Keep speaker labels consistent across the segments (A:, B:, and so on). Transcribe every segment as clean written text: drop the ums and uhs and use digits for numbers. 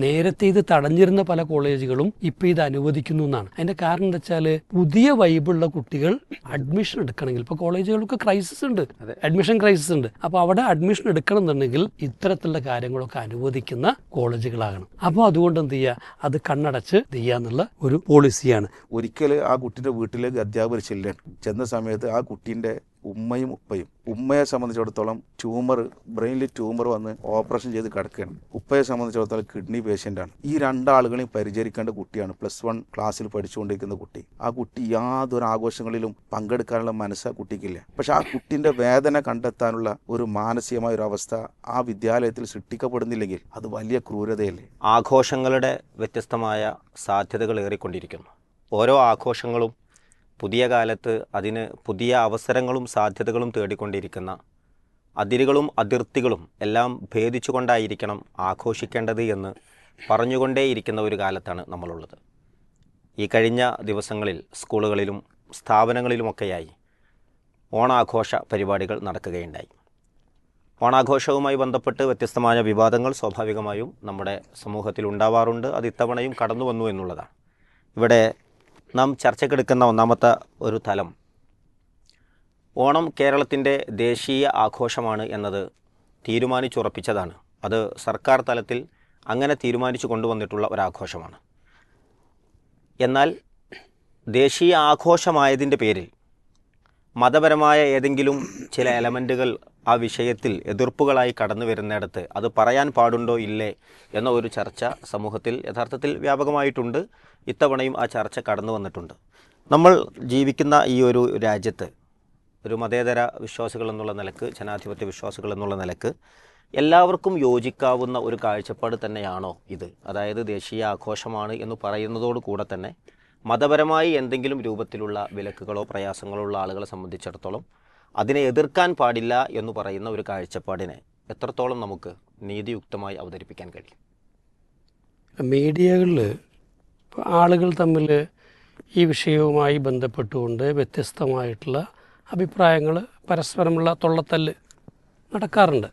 A: നേരത്തെ ഇത് തടഞ്ഞിരുന്ന പല കോളേജുകളും ഇപ്പോൾ ഇത് അനുവദിക്കുന്നു എന്നാണ്. അതിൻ്റെ കാരണം എന്താ വെച്ചാൽ പുതിയ വൈബുള്ള കുട്ടികൾ അഡ്മിഷൻ എടുക്കണമെങ്കിൽ ഇപ്പോൾ കോളേജുകൾക്ക് ക്രൈസിസ് ഉണ്ട്, അഡ്മിഷൻ ക്രൈസിസ് ഉണ്ട്. അപ്പോൾ അവിടെ അഡ്മിഷൻ എടുക്കണം എന്നുണ്ടെങ്കിൽ ഇത്തരത്തിലുള്ള കാര്യങ്ങളൊക്കെ അനുവദിക്കുന്ന കോളേജുകളാകണം. അപ്പോൾ അതുകൊണ്ട് എന്ത് ചെയ്യുക, അത് കണ്ണടച്ച് ചെയ്യുക എന്നുള്ള ഒരു പോളിസിയാണ്.
B: ഒരിക്കൽ ആ കുട്ടിൻ്റെ വീട്ടിലേക്ക് അധ്യാപകർ ചെന്ന സമയത്ത് ആ കുട്ടീൻ്റെ ഉമ്മയും ഉപ്പയും, ഉമ്മയെ സംബന്ധിച്ചിടത്തോളം ബ്രെയിനിൽ ട്യൂമർ വന്ന് ഓപ്പറേഷൻ ചെയ്ത് കിടക്കുകയാണ്. ഉപ്പയെ സംബന്ധിച്ചിടത്തോളം കിഡ്നി പേഷ്യൻ്റാണ്. ഈ രണ്ടാളുകളെയും പരിചരിക്കേണ്ട കുട്ടിയാണ്. +1 ക്ലാസ്സിൽ പഠിച്ചുകൊണ്ടിരിക്കുന്ന കുട്ടി. ആ കുട്ടി യാതൊരു ആഘോഷങ്ങളിലും പങ്കെടുക്കാനുള്ള മനസ്സ് ആ കുട്ടിക്കില്ല. പക്ഷെ ആ കുട്ടിൻ്റെ വേദന കണ്ടെത്താനുള്ള ഒരു മാനസികമായ ഒരു അവസ്ഥ ആ വിദ്യാലയത്തിൽ സൃഷ്ടിക്കപ്പെടുന്നില്ലെങ്കിൽ അത് വലിയ ക്രൂരതയല്ലേ?
C: ആഘോഷങ്ങളുടെ വ്യത്യസ്തമായ സാധ്യതകൾ ഏറിക്കൊണ്ടിരിക്കുന്നു. ഓരോ ആഘോഷങ്ങളും പുതിയ കാലത്ത് അതിന് പുതിയ അവസരങ്ങളും സാധ്യതകളും തേടിക്കൊണ്ടിരിക്കുന്ന, അതിരുകളും അതിർത്തികളും എല്ലാം ഭേദിച്ചുകൊണ്ടായിരിക്കണം ആഘോഷിക്കേണ്ടത് എന്ന് പറഞ്ഞുകൊണ്ടേയിരിക്കുന്ന ഒരു കാലത്താണ് നമ്മളുള്ളത്. ഈ കഴിഞ്ഞ ദിവസങ്ങളിൽ സ്കൂളുകളിലും സ്ഥാപനങ്ങളിലുമൊക്കെയായി ഓണാഘോഷ പരിപാടികൾ നടക്കുകയുണ്ടായി. ഓണാഘോഷവുമായി ബന്ധപ്പെട്ട് വ്യത്യസ്തമായ വിവാദങ്ങൾ സ്വാഭാവികമായും നമ്മുടെ സമൂഹത്തിൽ ഉണ്ടാവാറുണ്ട്. അത് ഇത്തവണയും കടന്നു വന്നു എന്നുള്ളതാണ്. ഇവിടെ നാം ചർച്ചയ്ക്കെടുക്കുന്ന ഒന്നാമത്തെ ഒരു തലം, ഓണം കേരളത്തിൻ്റെ ദേശീയ ആഘോഷമാണ് എന്നത് തീരുമാനിച്ചുറപ്പിച്ചതാണ്. അത് സർക്കാർ തലത്തിൽ അങ്ങനെ തീരുമാനിച്ചു കൊണ്ടുവന്നിട്ടുള്ള ഒരാഘോഷമാണ്. എന്നാൽ ദേശീയ ആഘോഷമായതിൻ്റെ പേരിൽ മതപരമായ ഏതെങ്കിലും ചില എലമെൻറ്റുകൾ ആ വിഷയത്തിൽ എതിർപ്പുകളായി കടന്നു വരുന്നിടത്ത് അത് പറയാൻ പാടുണ്ടോ ഇല്ലേ എന്ന ഒരു ചർച്ച സമൂഹത്തിൽ യഥാർത്ഥത്തിൽ വ്യാപകമായിട്ടുണ്ട്. ഇത്തവണയും ആ ചർച്ച കടന്നു വന്നിട്ടുണ്ട്. നമ്മൾ ജീവിക്കുന്ന ഈ ഒരു രാജ്യത്ത് ഒരു മതേതര വിശ്വാസികൾ എന്നുള്ള നിലക്ക്, ജനാധിപത്യ വിശ്വാസികൾ എന്നുള്ള നിലക്ക് എല്ലാവർക്കും യോജിക്കാവുന്ന ഒരു കാഴ്ചപ്പാട് തന്നെയാണോ ഇത്? അതായത് ദേശീയ ആഘോഷമാണ് എന്ന് പറയുന്നതോട് കൂടെ തന്നെ മതപരമായി എന്തെങ്കിലും രൂപത്തിലുള്ള വിലക്കുകളോ പ്രയാസങ്ങളോ ഉള്ള ആളുകളെ സംബന്ധിച്ചിടത്തോളം അതിനെ എതിർക്കാൻ പാടില്ല എന്ന് പറയുന്ന ഒരു കാഴ്ചപ്പാടിനെ എത്രത്തോളം നമുക്ക് നീതിയുക്തമായി അവതരിപ്പിക്കാൻ കഴിയും?
A: മീഡിയകളിൽ ആളുകൾ തമ്മിൽ ഈ വിഷയവുമായി ബന്ധപ്പെട്ടുകൊണ്ട് വ്യത്യസ്തമായിട്ടുള്ള അഭിപ്രായങ്ങൾ, പരസ്പരമുള്ള തൊള്ളത്തല്ല് നടക്കാറുണ്ട്.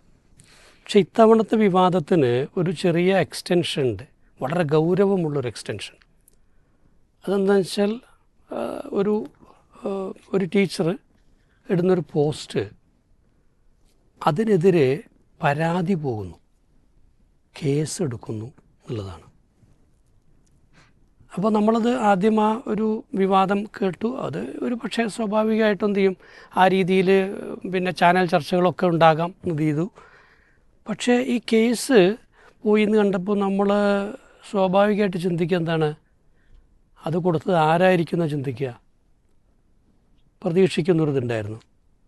A: പക്ഷെ ഇത്തവണത്തെ വിവാദത്തിന് ഒരു ചെറിയ എക്സ്റ്റൻഷൻ ഉണ്ട്, വളരെ ഗൗരവമുള്ളൊരു എക്സ്റ്റൻഷൻ. അതെന്താണെന്ന് വെച്ചാൽ ഒരു ടീച്ചർ ഇടുന്നൊരു പോസ്റ്റ്, അതിനെതിരെ പരാതി പോകുന്നു, കേസ് എടുക്കുന്നു എന്നുള്ളതാണ്. അപ്പോൾ നമ്മളത് ആദ്യം ആ ഒരു വിവാദം കേട്ടു. അത് ഒരു പക്ഷേ സ്വാഭാവികമായിട്ടും എന്ത് ചെയ്യും, ആ രീതിയിൽ പിന്നെ ചാനൽ ചർച്ചകളൊക്കെ ഉണ്ടാകാം ഇത് ചെയ്തു. പക്ഷേ ഈ കേസ് പോയി എന്ന് കണ്ടപ്പോൾ നമ്മൾ സ്വാഭാവികമായിട്ട് ചിന്തിക്കുക എന്താണ്, അത് കൊടുത്തത് ആരായിരിക്കുന്ന ചിന്തിക്കുക, പ്രതീക്ഷിക്കുന്നൊരിതുണ്ടായിരുന്നു.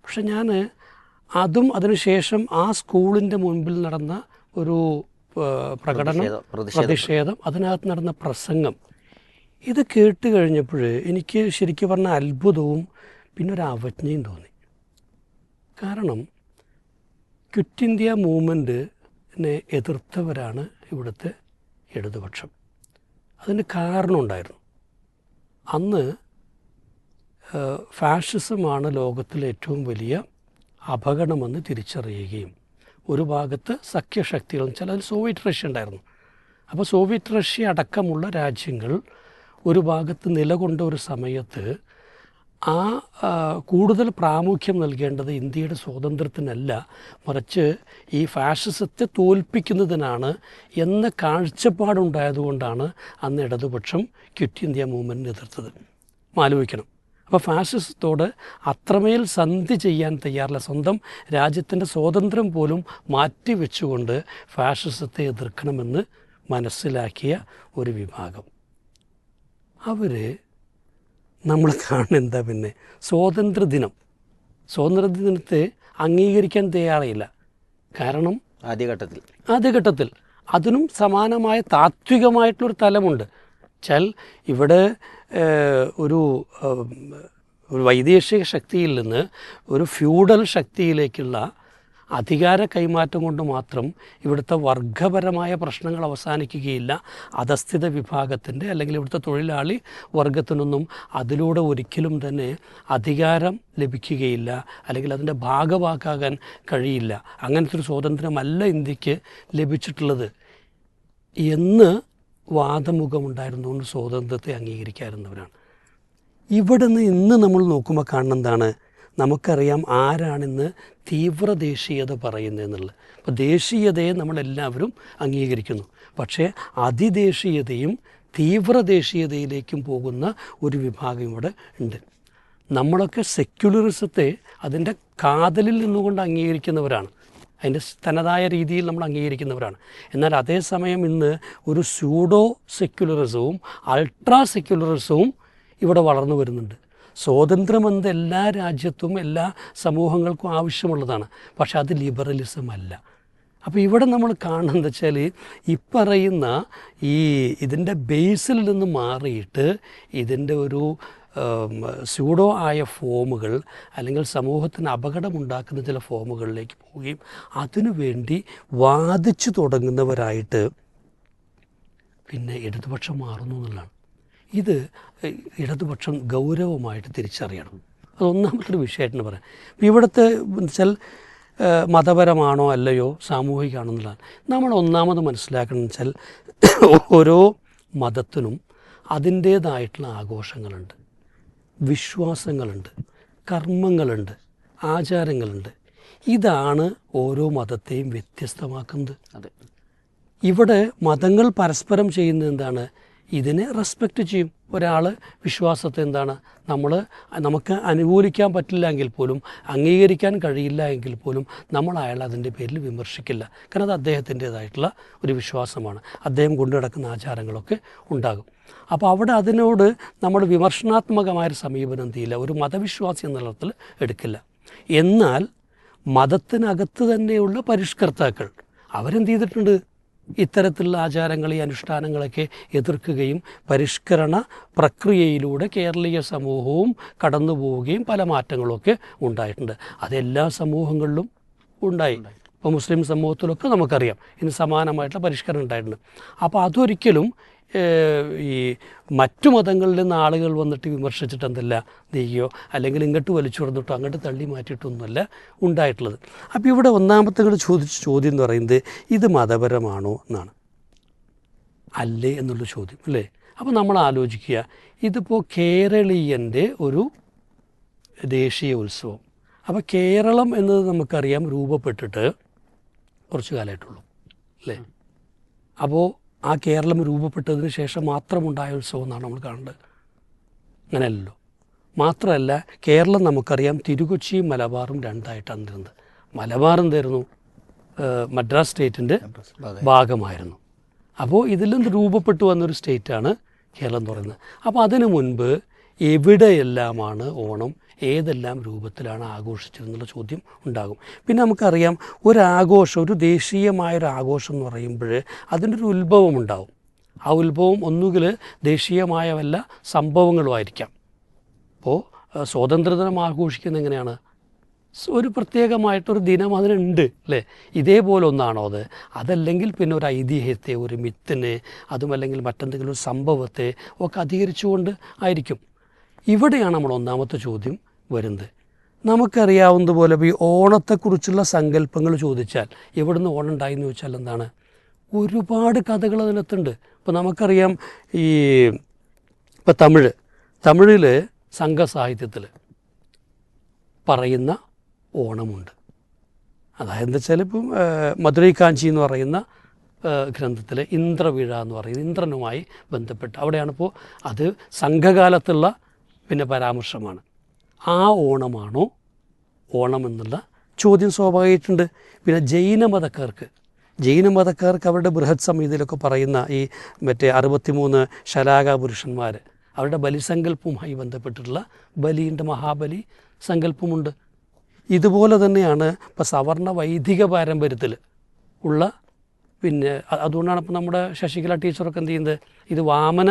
A: പക്ഷെ ഞാൻ അതും അതിനുശേഷം ആ സ്കൂളിൻ്റെ മുൻപിൽ നടന്ന ഒരു പ്രകടനം, പ്രതിഷേധം, അതിനകത്ത് നടന്ന പ്രസംഗം, ഇത് കേട്ട് കഴിഞ്ഞപ്പോൾ എനിക്ക് ശരിക്കും പറഞ്ഞാൽ അത്ഭുതവും പിന്നെ ഒരു അവജ്ഞയും തോന്നി. കാരണം ക്വിറ്റ് ഇന്ത്യ മൂവ്മെൻറ്റിനെ എതിർത്തവരാണ് ഇവിടുത്തെ ഇടതുപക്ഷം. അതിന് കാരണമുണ്ടായിരുന്നു. അന്ന് ഫാഷിസമാണ് ലോകത്തിലെ ഏറ്റവും വലിയ അപകടമെന്ന് തിരിച്ചറിയുകയും ഒരു ഭാഗത്ത് സഖ്യശക്തികൾ വെച്ചാൽ അതിൽ സോവിയറ്റ് റഷ്യ ഉണ്ടായിരുന്നു. അപ്പോൾ സോവിയറ്റ് റഷ്യ അടക്കമുള്ള രാജ്യങ്ങൾ ഒരു ഭാഗത്ത് നിലകൊണ്ട ഒരു സമയത്ത് ആ കൂടുതൽ പ്രാമുഖ്യം നൽകേണ്ടത് ഇന്ത്യയുടെ സ്വാതന്ത്ര്യത്തിനല്ല, മറിച്ച് ഈ ഫാഷിസത്തെ തോൽപ്പിക്കുന്നതിനാണ് എന്ന കാഴ്ചപ്പാടുണ്ടായതുകൊണ്ടാണ് അന്ന് ഇടതുപക്ഷം ക്വിറ്റ് ഇന്ത്യ മൂവ്മെൻറ്റിനെ എതിർത്തത്. ആലോചിക്കണം. അപ്പോൾ ഫാഷിസത്തോട് അത്രമേൽ സന്ധി ചെയ്യാൻ തയ്യാറില്ല, സ്വന്തം രാജ്യത്തിൻ്റെ സ്വാതന്ത്ര്യം പോലും മാറ്റിവെച്ചുകൊണ്ട് ഫാഷിസത്തെ എതിർക്കണമെന്ന് മനസ്സിലാക്കിയ ഒരു വിഭാഗം. അവർ നമ്മൾ കാണുന്ന എന്താ, പിന്നെ സ്വാതന്ത്ര്യദിനത്തെ അംഗീകരിക്കാൻ തയ്യാറായില്ല. കാരണം ആദ്യഘട്ടത്തിൽ അതിനും സമാനമായ താത്വികമായിട്ടുള്ളൊരു തലമുണ്ട്. വെച്ചാൽ ഇവിടെ ഒരു വൈദേശിക ശക്തിയിൽ നിന്ന് ഒരു ഫ്യൂഡൽ ശക്തിയിലേക്കുള്ള അധികാര കൈമാറ്റം കൊണ്ട് മാത്രം ഇവിടുത്തെ വർഗപരമായ പ്രശ്നങ്ങൾ അവസാനിക്കുകയില്ല. അധസ്ഥിത വിഭാഗത്തിൻ്റെ അല്ലെങ്കിൽ ഇവിടുത്തെ തൊഴിലാളി വർഗത്തിനൊന്നും അതിലൂടെ ഒരിക്കലും തന്നെ അധികാരം ലഭിക്കുകയില്ല, അല്ലെങ്കിൽ അതിൻ്റെ ഭാഗവാക്കാകാൻ കഴിയില്ല. അങ്ങനത്തെ ഒരു സ്വാതന്ത്ര്യമല്ല ഇന്ത്യക്ക് ലഭിച്ചിട്ടുള്ളത്. എന്ന് വാദമുഖമുണ്ടായിരുന്നുകൊണ്ട് സ്വാതന്ത്ര്യത്തെ അംഗീകരിക്കാറുന്നവരാണ്. ഇവിടെ നിന്ന് ഇന്ന് നമ്മൾ നോക്കുമ്പോൾ കാണുന്ന എന്താണ്, നമുക്കറിയാം ആരാണിന്ന് തീവ്ര ദേശീയത പറയുന്നതെന്നുള്ളത്. അപ്പോൾ ദേശീയതയെ നമ്മളെല്ലാവരും അംഗീകരിക്കുന്നു, പക്ഷേ അതിദേശീയതയും തീവ്ര ദേശീയതയിലേക്കും പോകുന്ന ഒരു വിഭാഗം ഇവിടെ ഉണ്ട്. നമ്മളൊക്കെ സെക്യുലറിസത്തെ അതിൻ്റെ കാതലിൽ നിന്നുകൊണ്ട് അംഗീകരിക്കുന്നവരാണ്, അതിൻ്റെ തനതായ രീതിയിൽ നമ്മൾ അംഗീകരിക്കുന്നവരാണ്. എന്നാൽ അതേസമയം ഇന്ന് ഒരു സ്യൂഡോ സെക്യുലറിസവും അൾട്രാ സെക്യുലറിസവും ഇവിടെ വളർന്നു വരുന്നുണ്ട്. സ്വാതന്ത്ര്യമെന്നത് എല്ലാ രാജ്യത്തും എല്ലാ സമൂഹങ്ങൾക്കും ആവശ്യമുള്ളതാണ്, പക്ഷെ അത് ലിബറലിസം അല്ല. അപ്പോൾ ഇവിടെ നമ്മൾ കാണുന്നത് വെച്ചാൽ ഈ പറയുന്ന ഇതിൻ്റെ ബേസിൽ നിന്ന് മാറിയിട്ട് ഇതിൻ്റെ ഒരു സ്യൂഡോ ആയ ഫോമുകൾ അല്ലെങ്കിൽ സമൂഹത്തിന് അപകടമുണ്ടാക്കുന്ന ചില ഫോമുകളിലേക്ക് പോവുകയും അതിനുവേണ്ടി വാദിച്ചു തുടങ്ങുന്നവരായിട്ട് പിന്നെ ഇടതുപക്ഷം മാറുന്നു എന്നുള്ളതാണ്. ഇത് ഇടതുപക്ഷം ഗൗരവമായിട്ട് തിരിച്ചറിയണം. അതൊന്നാമത്തെ വിഷയമായിട്ടാണ് പറയാം. ഇവിടുത്തെ വെച്ചാൽ മതപരമാണോ അല്ലയോ സാമൂഹികമാണോ എന്നുള്ളതാണ്. നമ്മൾ ഒന്നാമത് മനസ്സിലാക്കണം വെച്ചാൽ ഓരോ മതത്തിനും അതിൻ്റേതായിട്ടുള്ള ആഘോഷങ്ങളുണ്ട്, വിശ്വാസങ്ങളുണ്ട്, കർമ്മങ്ങളുണ്ട്, ആചാരങ്ങളുണ്ട്. ഇതാണ് ഓരോ മതത്തെയും വ്യത്യസ്തമാക്കുന്നത്. ഇവിടെ മതങ്ങൾ പരസ്പരം ചെയ്യുന്നത് എന്താണ്, ഇതിനെ റെസ്പെക്റ്റ് ചെയ്യും. ഒരാൾ വിശ്വാസത്തെ എന്താണ് നമുക്ക് അനുകൂലിക്കാൻ പറ്റില്ല എങ്കിൽ പോലും അംഗീകരിക്കാൻ കഴിയില്ല എങ്കിൽ പോലും നമ്മൾ അയാൾ അതിൻ്റെ പേരിൽ വിമർശിക്കില്ല. കാരണം അത് അദ്ദേഹത്തിൻ്റേതായിട്ടുള്ള ഒരു വിശ്വാസമാണ്, അദ്ദേഹം കൊണ്ടു നടക്കുന്ന ആചാരങ്ങളൊക്കെ ഉണ്ടാകും. അപ്പോൾ അവിടെ അതിനോട് നമ്മൾ വിമർശനാത്മകമായൊരു സമീപനം ചെയ്യില്ല, ഒരു മതവിശ്വാസി എന്ന തലത്തിൽ എടുക്കില്ല. എന്നാൽ മതത്തിനകത്ത് തന്നെയുള്ള പരിഷ്കർത്താക്കൾ അവരെന്ത് ചെയ്തിട്ടുണ്ട്, ഇത്തരത്തിലുള്ള ആചാരങ്ങൾ ഈ അനുഷ്ഠാനങ്ങളൊക്കെ എതിർക്കുകയും പരിഷ്കരണ പ്രക്രിയയിലൂടെ കേരളീയ സമൂഹവും കടന്നു പോവുകയും പല മാറ്റങ്ങളൊക്കെ ഉണ്ടായിട്ടുണ്ട്. അതെല്ലാ സമൂഹങ്ങളിലും ഉണ്ടായി. ഇപ്പോൾ മുസ്ലിം സമൂഹത്തിലൊക്കെ നമുക്കറിയാം ഇതിന് സമാനമായിട്ടുള്ള പരിഷ്കരണം ഉണ്ടായിട്ടുണ്ട്. അപ്പോൾ അതൊരിക്കലും ഈ മറ്റു മതങ്ങളിൽ നിന്ന് ആളുകൾ വന്നിട്ട് വിമർശിച്ചിട്ട് എന്തല്ല നീയോ അല്ലെങ്കിൽ ഇങ്ങോട്ട് വലിച്ചു കൊടുത്തിട്ടോ അങ്ങോട്ട് തള്ളി മാറ്റിയിട്ടൊന്നുമല്ല ഉണ്ടായിട്ടുള്ളത്. അപ്പോൾ ഇവിടെ ഒന്നാമത്തെ ചോദിച്ച ചോദ്യം എന്ന് പറയുന്നത് ഇത് മതപരമാണോ എന്നാണ്, അല്ലേ എന്നുള്ള ചോദ്യം അല്ലേ. അപ്പോൾ നമ്മൾ ആലോചിക്കുക, ഇതിപ്പോൾ കേരളീയൻ്റെ ഒരു ദേശീയ ഉത്സവം. അപ്പോൾ കേരളം എന്നത് നമുക്കറിയാം രൂപപ്പെട്ടിട്ട് കുറച്ച് കാലമായിട്ടുള്ളൂ അല്ലേ. അപ്പോൾ ആ കേരളം രൂപപ്പെട്ടതിന് ശേഷം മാത്രമുണ്ടായ ഉത്സവം എന്നാണ് നമ്മൾ കാണേണ്ടത്. അങ്ങനെയല്ലല്ലോ. മാത്രമല്ല കേരളം നമുക്കറിയാം തിരുക്കൊച്ചിയും മലബാറും രണ്ടായിട്ടാണ് ഇരുന്നത്. മലബാർ എന്തായിരുന്നു, മദ്രാസ് സ്റ്റേറ്റിൻ്റെ ഭാഗമായിരുന്നു. അപ്പോൾ ഇതിൽ നിന്ന് രൂപപ്പെട്ടു വന്നൊരു സ്റ്റേറ്റാണ് കേരളം എന്ന് പറയുന്നത്. അപ്പോൾ അതിനു മുൻപ് എവിടെയെല്ലാമാണ് ഓണം, ഏതെല്ലാം രൂപത്തിലാണ് ആഘോഷിച്ചതെന്നുള്ള ചോദ്യം ഉണ്ടാകും. പിന്നെ നമുക്കറിയാം ഒരാഘോഷം, ഒരു ദേശീയമായൊരു ആഘോഷം എന്ന് പറയുമ്പോൾ അതിൻ്റെ ഒരു ഉത്ഭവം ഉണ്ടാവും. ആ ഉത്ഭവം ഒന്നുകിൽ ദേശീയമായ വല്ല സംഭവങ്ങളുമായിരിക്കാം. ഇപ്പോൾ സ്വാതന്ത്ര്യദിനം ആഘോഷിക്കുന്നത് എങ്ങനെയാണ്, ഒരു പ്രത്യേകമായിട്ടൊരു ദിനം അതിനുണ്ട് അല്ലേ. ഇതേപോലെ ഒന്നാണോ അത്, അതല്ലെങ്കിൽ പിന്നെ ഒരു ഐതിഹ്യത്തെ, ഒരു മിത്തിനെ, അതുമല്ലെങ്കിൽ മറ്റെന്തെങ്കിലും ഒരു സംഭവത്തെ ഒക്കെ അധികരിച്ചുകൊണ്ട് ആയിരിക്കും. ഇവിടെയാണ് നമ്മൾ ഒന്നാമത്തെ ചോദ്യം വരുന്നത്. നമുക്കറിയാവുന്നതുപോലെ ഈ ഓണത്തെക്കുറിച്ചുള്ള സങ്കല്പങ്ങൾ ചോദിച്ചാൽ എവിടുന്ന് ഓണം ഉണ്ടായെന്ന് ചോദിച്ചാൽ എന്താണ്, ഒരുപാട് കഥകൾ അതിനകത്തുണ്ട്. ഇപ്പോൾ നമുക്കറിയാം ഇപ്പോൾ തമിഴിൽ സംഘസാഹിത്യത്തിൽ പറയുന്ന ഓണമുണ്ട്. അതായത് എന്താ വെച്ചാൽ ഇപ്പം മധുരൈ കാഞ്ചി എന്ന് പറയുന്ന ഗ്രന്ഥത്തിൽ ഇന്ദ്രവിഴ എന്ന് പറയുന്നത് ഇന്ദ്രനുമായി ബന്ധപ്പെട്ട് അവിടെയാണിപ്പോൾ അത് സംഘകാലത്തുള്ള പിന്നെ പരാമർശമാണ്. ആ ഓണമാണോ ഓണം എന്നുള്ള ചോദ്യം സ്വാഭാവികമായിട്ടുണ്ട്. പിന്നെ ജൈനമതക്കാർക്ക് അവരുടെ ബൃഹത് സംഹിതയിലൊക്കെ പറയുന്ന ഈ മറ്റേ 63 ശലാക പുരുഷന്മാർ അവരുടെ ബലിസങ്കല്പവുമായി ബന്ധപ്പെട്ടിട്ടുള്ള ബലിൻ്റെ മഹാബലി സങ്കല്പമുണ്ട്. ഇതുപോലെ തന്നെയാണ് ഇപ്പോൾ സവർണ വൈദിക പാരമ്പര്യത്തിൽ ഉള്ള പിന്നെ അതുകൊണ്ടാണ് ഇപ്പോൾ നമ്മുടെ ശശികല ടീച്ചറൊക്കെ എന്ത് ചെയ്യുന്നത് ഇത് വാമന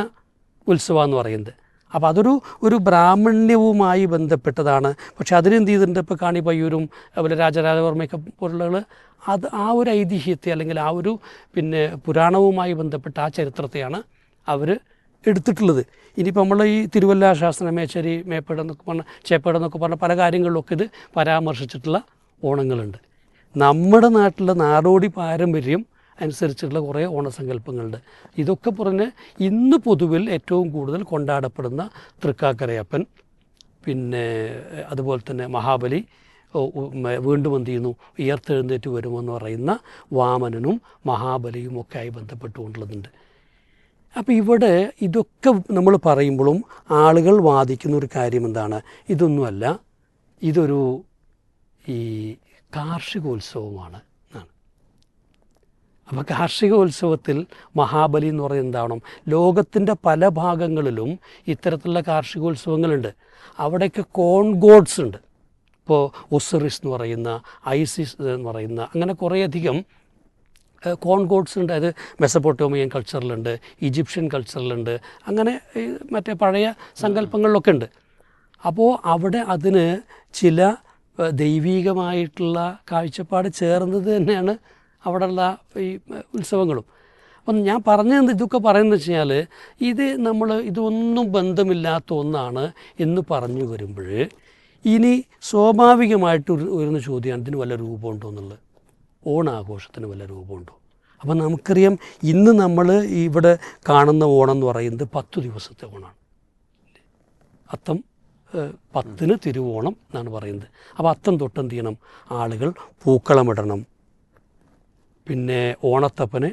A: ഉത്സവം എന്ന് പറയുന്നത്. അപ്പോൾ അതൊരു ബ്രാഹ്മണ്യവുമായി ബന്ധപ്പെട്ടതാണ്. പക്ഷെ അതിനെന്ത് ചെയ്തിട്ടുണ്ട്, ഇപ്പോൾ കാണിപ്പയ്യൂരും അതുപോലെ രാജരാജവർമ്മയൊക്കെ പോലുള്ളവർ അത് ആ ഒരു ഐതിഹ്യത്തെ അല്ലെങ്കിൽ ആ ഒരു പിന്നെ പുരാണവുമായി ബന്ധപ്പെട്ട ആ ചരിത്രത്തെയാണ് അവർ എടുത്തിട്ടുള്ളത്. ഇനിയിപ്പോൾ നമ്മൾ ഈ തിരുവല്ല ശാസന മേച്ചേരി മേപ്പേടെന്നൊക്കെ പറഞ്ഞ ചേപ്പേടെന്നൊക്കെ പറഞ്ഞ പല കാര്യങ്ങളിലൊക്കെ ഇത് പരാമർശിച്ചിട്ടുള്ള ഓണങ്ങളുണ്ട്. നമ്മുടെ നാട്ടിലെ നാടോടി പാരമ്പര്യം അനുസരിച്ചുള്ള കുറേ ഓണസങ്കല്പങ്ങളുണ്ട്. ഇതൊക്കെ പറഞ്ഞ് ഇന്ന് പൊതുവിൽ ഏറ്റവും കൂടുതൽ കൊണ്ടാടപ്പെടുന്ന തൃക്കാക്കരയപ്പൻ, പിന്നെ അതുപോലെ തന്നെ മഹാബലി, വീണ്ടും എന്ത് ചെയ്യുന്നു, ഉയർത്തെഴുന്നേറ്റ് വരുമെന്ന് പറയുന്ന വാമനനും മഹാബലിയും ഒക്കെ ആയി ബന്ധപ്പെട്ടുകൊണ്ടുള്ളതുണ്ട്. അപ്പോൾ ഇവിടെ ഇതൊക്കെ നമ്മൾ പറയുമ്പോഴും ആളുകൾ വാദിക്കുന്ന ഒരു കാര്യം എന്താണ്, ഇതൊന്നുമല്ല, ഇതൊരു ഈ കാർഷികോത്സവമാണ് എന്നാണ്. അപ്പോൾ കാർഷികോത്സവത്തിൽ മഹാബലി എന്ന് പറയുന്നത് എന്താവണം, ലോകത്തിൻ്റെ പല ഭാഗങ്ങളിലും ഇത്തരത്തിലുള്ള കാർഷികോത്സവങ്ങളുണ്ട്. അവിടെയൊക്കെ കോൺ ഗോഡ്സ് ഉണ്ട്. ഇപ്പോൾ ഒസിറിസ് എന്ന് പറയുന്ന, ഐസിസ് എന്ന് പറയുന്ന, അങ്ങനെ കുറേയധികം കോൺ ഗോഡ്സ് ഉണ്ട്. അത് മെസപ്പൊട്ടോമിയൻ കൾച്ചറിലുണ്ട്, ഈജിപ്ഷ്യൻ കൾച്ചറിലുണ്ട്, അങ്ങനെ മറ്റേ പഴയ സങ്കല്പങ്ങളിലൊക്കെ ഉണ്ട്. അപ്പോൾ അവിടെ അതിന് ചില ദൈവീകമായിട്ടുള്ള കാഴ്ചപ്പാട് ചേർന്നത് തന്നെയാണ് അവിടെയുള്ള ഈ ഉത്സവങ്ങളും. അപ്പം ഞാൻ പറഞ്ഞത് ഇതൊക്കെ പറയുന്നത് വെച്ച് കഴിഞ്ഞാൽ ഇത് നമ്മൾ ഇതൊന്നും ബന്ധമില്ലാത്ത ഒന്നാണ് എന്ന് പറഞ്ഞു വരുമ്പോൾ ഇനി സ്വാഭാവികമായിട്ട് വരുന്ന ചോദ്യമാണ്, ഇതിന് വല്ല രൂപമുണ്ടോ എന്നുള്ളത്. ഓണാഘോഷത്തിന് വല്ല രൂപമുണ്ടോ? അപ്പം നമുക്കറിയാം, ഇന്ന് നമ്മൾ ഇവിടെ കാണുന്ന ഓണം എന്ന് പറയുന്നത് 10 ദിവസത്തെ ഓണമാണ്. അത്തം 10-ന് തിരുവോണം എന്നാണ് പറയുന്നത്. അപ്പോൾ അത്തം തൊട്ട് എന്ത് ചെയ്യണം, ആളുകൾ പൂക്കളമിടണം. പിന്നെ ഓണത്തപ്പനെ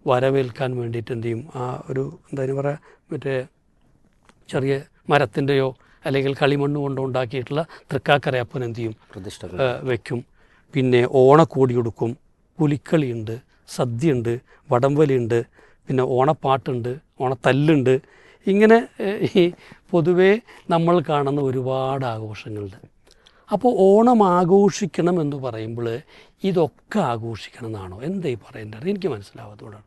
A: വരവേൽക്കാൻ വേണ്ടിയിട്ട് എന്ത് ചെയ്യും, ആ ഒരു എന്താ പറയുക, മറ്റേ ചെറിയ മരത്തിൻ്റെയോ അല്ലെങ്കിൽ കളിമണ്ണ് കൊണ്ടോ ഉണ്ടാക്കിയിട്ടുള്ള തൃക്കാക്കരയപ്പൻ എന്ത് ചെയ്യും, വയ്ക്കും. പിന്നെ ഓണക്കോടി കൊടുക്കും, പുലിക്കളിയുണ്ട്, സദ്യയുണ്ട്, വടംവലിയുണ്ട്, പിന്നെ ഓണപ്പാട്ടുണ്ട്, ഓണത്തല്ലുണ്ട്. ഇങ്ങനെ ഈ പൊതുവേ നമ്മൾ കാണുന്ന ഒരുപാട് ആഘോഷങ്ങളുണ്ട്. അപ്പോൾ ഓണം ആഘോഷിക്കണം എന്ന് പറയുമ്പോൾ ഇതൊക്കെ ആഘോഷിക്കണം എന്നാണോ, എന്താ ഈ പറയേണ്ടത്? എനിക്ക് മനസ്സിലാവാത്തതുകൊണ്ടാണ്.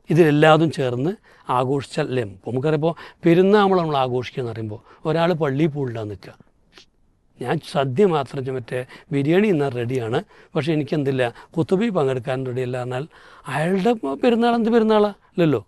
A: ഇതിലെല്ലാതും ചേർന്ന് ആഘോഷിച്ചല്ലേ. നമുക്കറിയപ്പോൾ പെരുന്നാൾ നമ്മൾ ആഘോഷിക്കുക എന്ന് പറയുമ്പോൾ ഒരാൾ പള്ളിയിൽ പോയില്ലാതെ നിൽക്കുക, ഞാൻ സദ്യ മാത്രം മറ്റേ ബിരിയാണി എന്നാൽ റെഡിയാണ്, പക്ഷേ എനിക്കെന്തില്ല കുത്തുബി പങ്കെടുക്കാൻ റെഡിയല്ല എന്നാൽ അയാളുടെ പെരുന്നാൾ എന്ത് പെരുന്നാളല്ലല്ലോ.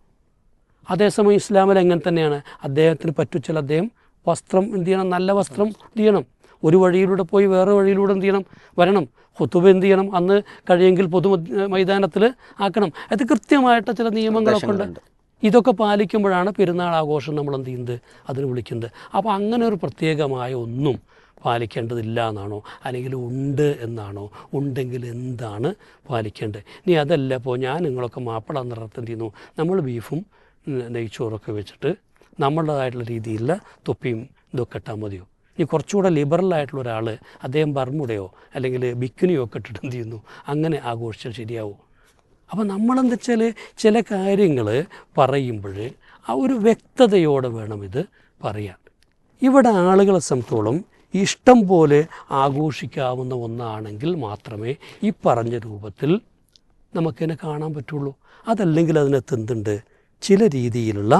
A: അതേസമയം ഇസ്ലാമിൽ എങ്ങനെ തന്നെയാണ്, അദ്ദേഹത്തിന് പറ്റുവെച്ചാൽ അദ്ദേഹം വസ്ത്രം എന്ത് ചെയ്യണം, നല്ല വസ്ത്രം എന്ത് ചെയ്യണം, ഒരു വഴിയിലൂടെ പോയി വേറെ വഴിയിലൂടെ എന്ത് ചെയ്യണം, വരണം. ഖുതുബ എന്ത് ചെയ്യണം, അന്ന് കഴിയെങ്കിൽ പൊതു മൈതാനത്തിൽ ആക്കണം. അത് കൃത്യമായിട്ട് ചില നിയമങ്ങളൊക്കെ ഉണ്ട്. ഇതൊക്കെ പാലിക്കുമ്പോഴാണ് പെരുന്നാൾ ആഘോഷം നമ്മൾ എന്ത് ചെയ്യുന്നത്, അതിന് വിളിക്കുന്നത്. അപ്പോൾ അങ്ങനെ ഒരു പ്രത്യേകമായ ഒന്നും പാലിക്കേണ്ടതില്ല എന്നാണോ, അല്ലെങ്കിൽ ഉണ്ട് എന്നാണോ, ഉണ്ടെങ്കിൽ എന്താണ് പാലിക്കേണ്ടത്? ഇനി അതല്ല, ഇപ്പോൾ ഞാൻ നിങ്ങളൊക്കെ മാപ്പിള നിറത്ത് എന്ത് ചെയ്യുന്നു, നമ്മൾ ബീഫും നെയ്ച്ചോറൊക്കെ വെച്ചിട്ട് നമ്മളുടേതായിട്ടുള്ള രീതിയിലുള്ള തൊപ്പിയും ഇതൊക്കെ ഇട്ടാൽ മതിയോ? ഇനി കുറച്ചുകൂടെ ലിബറലായിട്ടുള്ള ഒരാൾ അദ്ദേഹം ബർമുടയോ അല്ലെങ്കിൽ ബിക്കിനിയോ ഒക്കെ ഇട്ടിട്ട് എന്ത് ചെയ്യുന്നു, അങ്ങനെ ആഘോഷിച്ചാൽ ശരിയാവും? അപ്പോൾ നമ്മളെന്താ വെച്ചാൽ ചില കാര്യങ്ങൾ പറയുമ്പോൾ ആ ഒരു വ്യക്തതയോടെ വേണം ഇത് പറയാൻ. ഇവിടെ ആളുകളെ സംബന്ധിച്ചോളം ഇഷ്ടം പോലെ ആഘോഷിക്കാവുന്ന ഒന്നാണെങ്കിൽ മാത്രമേ ഈ പറഞ്ഞ രൂപത്തിൽ നമുക്കിതിനെ കാണാൻ പറ്റുള്ളൂ. അതല്ലെങ്കിൽ അതിനകത്ത് എന്തുണ്ട്, ചില രീതിയിലുള്ള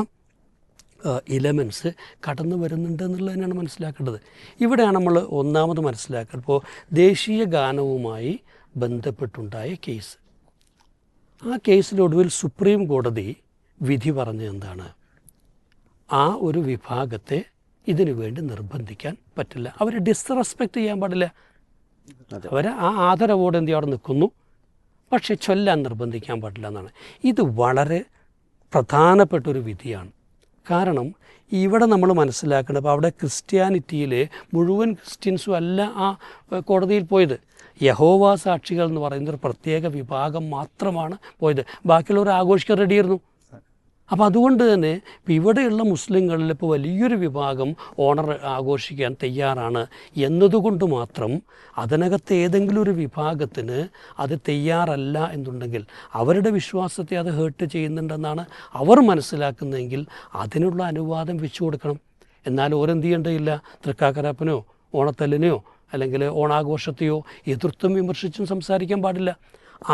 A: എലമെൻറ്റ്സ് കടന്നു വരുന്നുണ്ട് എന്നുള്ളത് തന്നെയാണ് മനസ്സിലാക്കേണ്ടത്. ഇവിടെയാണ് നമ്മൾ ഒന്നാമത് മനസ്സിലാക്കേണ്ടത്. ഇപ്പോൾ ദേശീയ ഗാനവുമായി ബന്ധപ്പെട്ടുണ്ടായ കേസ്, ആ കേസിലൊടുവിൽ സുപ്രീം കോടതി വിധി പറഞ്ഞത് എന്താണ്, ആ ഒരു വിഭാഗത്തെ ഇതിനു വേണ്ടി നിർബന്ധിക്കാൻ പറ്റില്ല, അവരെ ഡിസ്റെസ്പെക്റ്റ് ചെയ്യാൻ പാടില്ല, അവരെ ആ ആദരവോടെ എന്ത് അവിടെ നിൽക്കുന്നു, പക്ഷേ ചൊല്ലാൻ നിർബന്ധിക്കാൻ പാടില്ല എന്നാണ്. ഇത് വളരെ പ്രധാനപ്പെട്ടൊരു വിധിയാണ്. കാരണം ഇവിടെ നമ്മൾ മനസ്സിലാക്കേണ്ടത്, അപ്പോൾ അവിടെ ക്രിസ്ത്യാനിറ്റിയിൽ മുഴുവൻ ക്രിസ്ത്യൻസും അല്ല ആ കോടതിയിൽ പോയത്. യഹോവ സാക്ഷികൾ എന്ന് പറയുന്ന ഒരു പ്രത്യേക വിഭാഗം മാത്രമാണ് പോയത്, ബാക്കിയുള്ളവർ ആഘോഷിക്കാൻ റെഡിയായിരുന്നു. അപ്പോൾ അതുകൊണ്ട് തന്നെ ഇപ്പോൾ ഇവിടെയുള്ള മുസ്ലിങ്ങളിൽ ഇപ്പോൾ വലിയൊരു വിഭാഗം ഓണർ ആഘോഷിക്കാൻ തയ്യാറാണ് എന്നതുകൊണ്ട് മാത്രം അതിനകത്ത് ഏതെങ്കിലും ഒരു വിഭാഗത്തിന് അത് തയ്യാറല്ല എന്നുണ്ടെങ്കിൽ അവരുടെ വിശ്വാസത്തെ അത് ഹേർട്ട് ചെയ്യുന്നുണ്ടെന്നാണ് അവർ മനസ്സിലാക്കുന്നതെങ്കിൽ അതിനുള്ള അനുവാദം വെച്ചു കൊടുക്കണം. എന്നാൽ ഓരെന്ത് ചെയ്യേണ്ടതില്ല, തൃക്കാക്കരപ്പനോ ഓണത്തല്ലിനെയോ അല്ലെങ്കിൽ ഓണാഘോഷത്തെയോ എതിർത്തും വിമർശിച്ചും സംസാരിക്കാൻ പാടില്ല.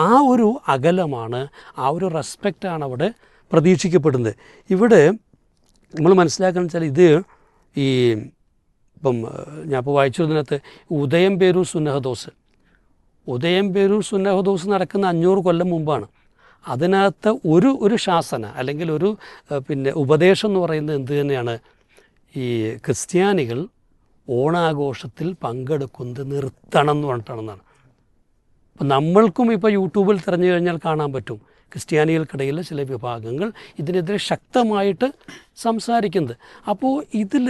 A: ആ ഒരു അകലമാണ്, ആ ഒരു റെസ്പെക്റ്റാണ് അവിടെ പ്രതീക്ഷിക്കപ്പെടുന്നത്. ഇവിടെ നമ്മൾ മനസ്സിലാക്കണം വെച്ചാൽ ഇത് ഈ ഇപ്പം ഞാൻ ഇപ്പോൾ വായിച്ചതിനകത്ത് ഉദയംപേരൂർ സുന്നഹദോസ് നടക്കുന്ന 500 കൊല്ലം മുമ്പാണ്. അതിനകത്ത് ഒരു ശാസന അല്ലെങ്കിൽ ഒരു ഉപദേശം എന്ന് പറയുന്നത് എന്ത് തന്നെയാണ്, ഈ ക്രിസ്ത്യാനികൾ ഓണാഘോഷത്തിൽ പങ്കെടുക്കുന്നത് നിർത്തണം എന്ന് പറഞ്ഞിട്ടാണെന്നാണ്. അപ്പം നമ്മൾക്കും ഇപ്പോൾ യൂട്യൂബിൽ തിരഞ്ഞു കഴിഞ്ഞാൽ കാണാൻ പറ്റും, ക്രിസ്ത്യാനികൾക്കിടയിലെ ചില വിഭാഗങ്ങൾ ഇതിനെതിരെ ശക്തമായിട്ട് സംസാരിക്കുന്നത്. അപ്പോൾ ഇതിൽ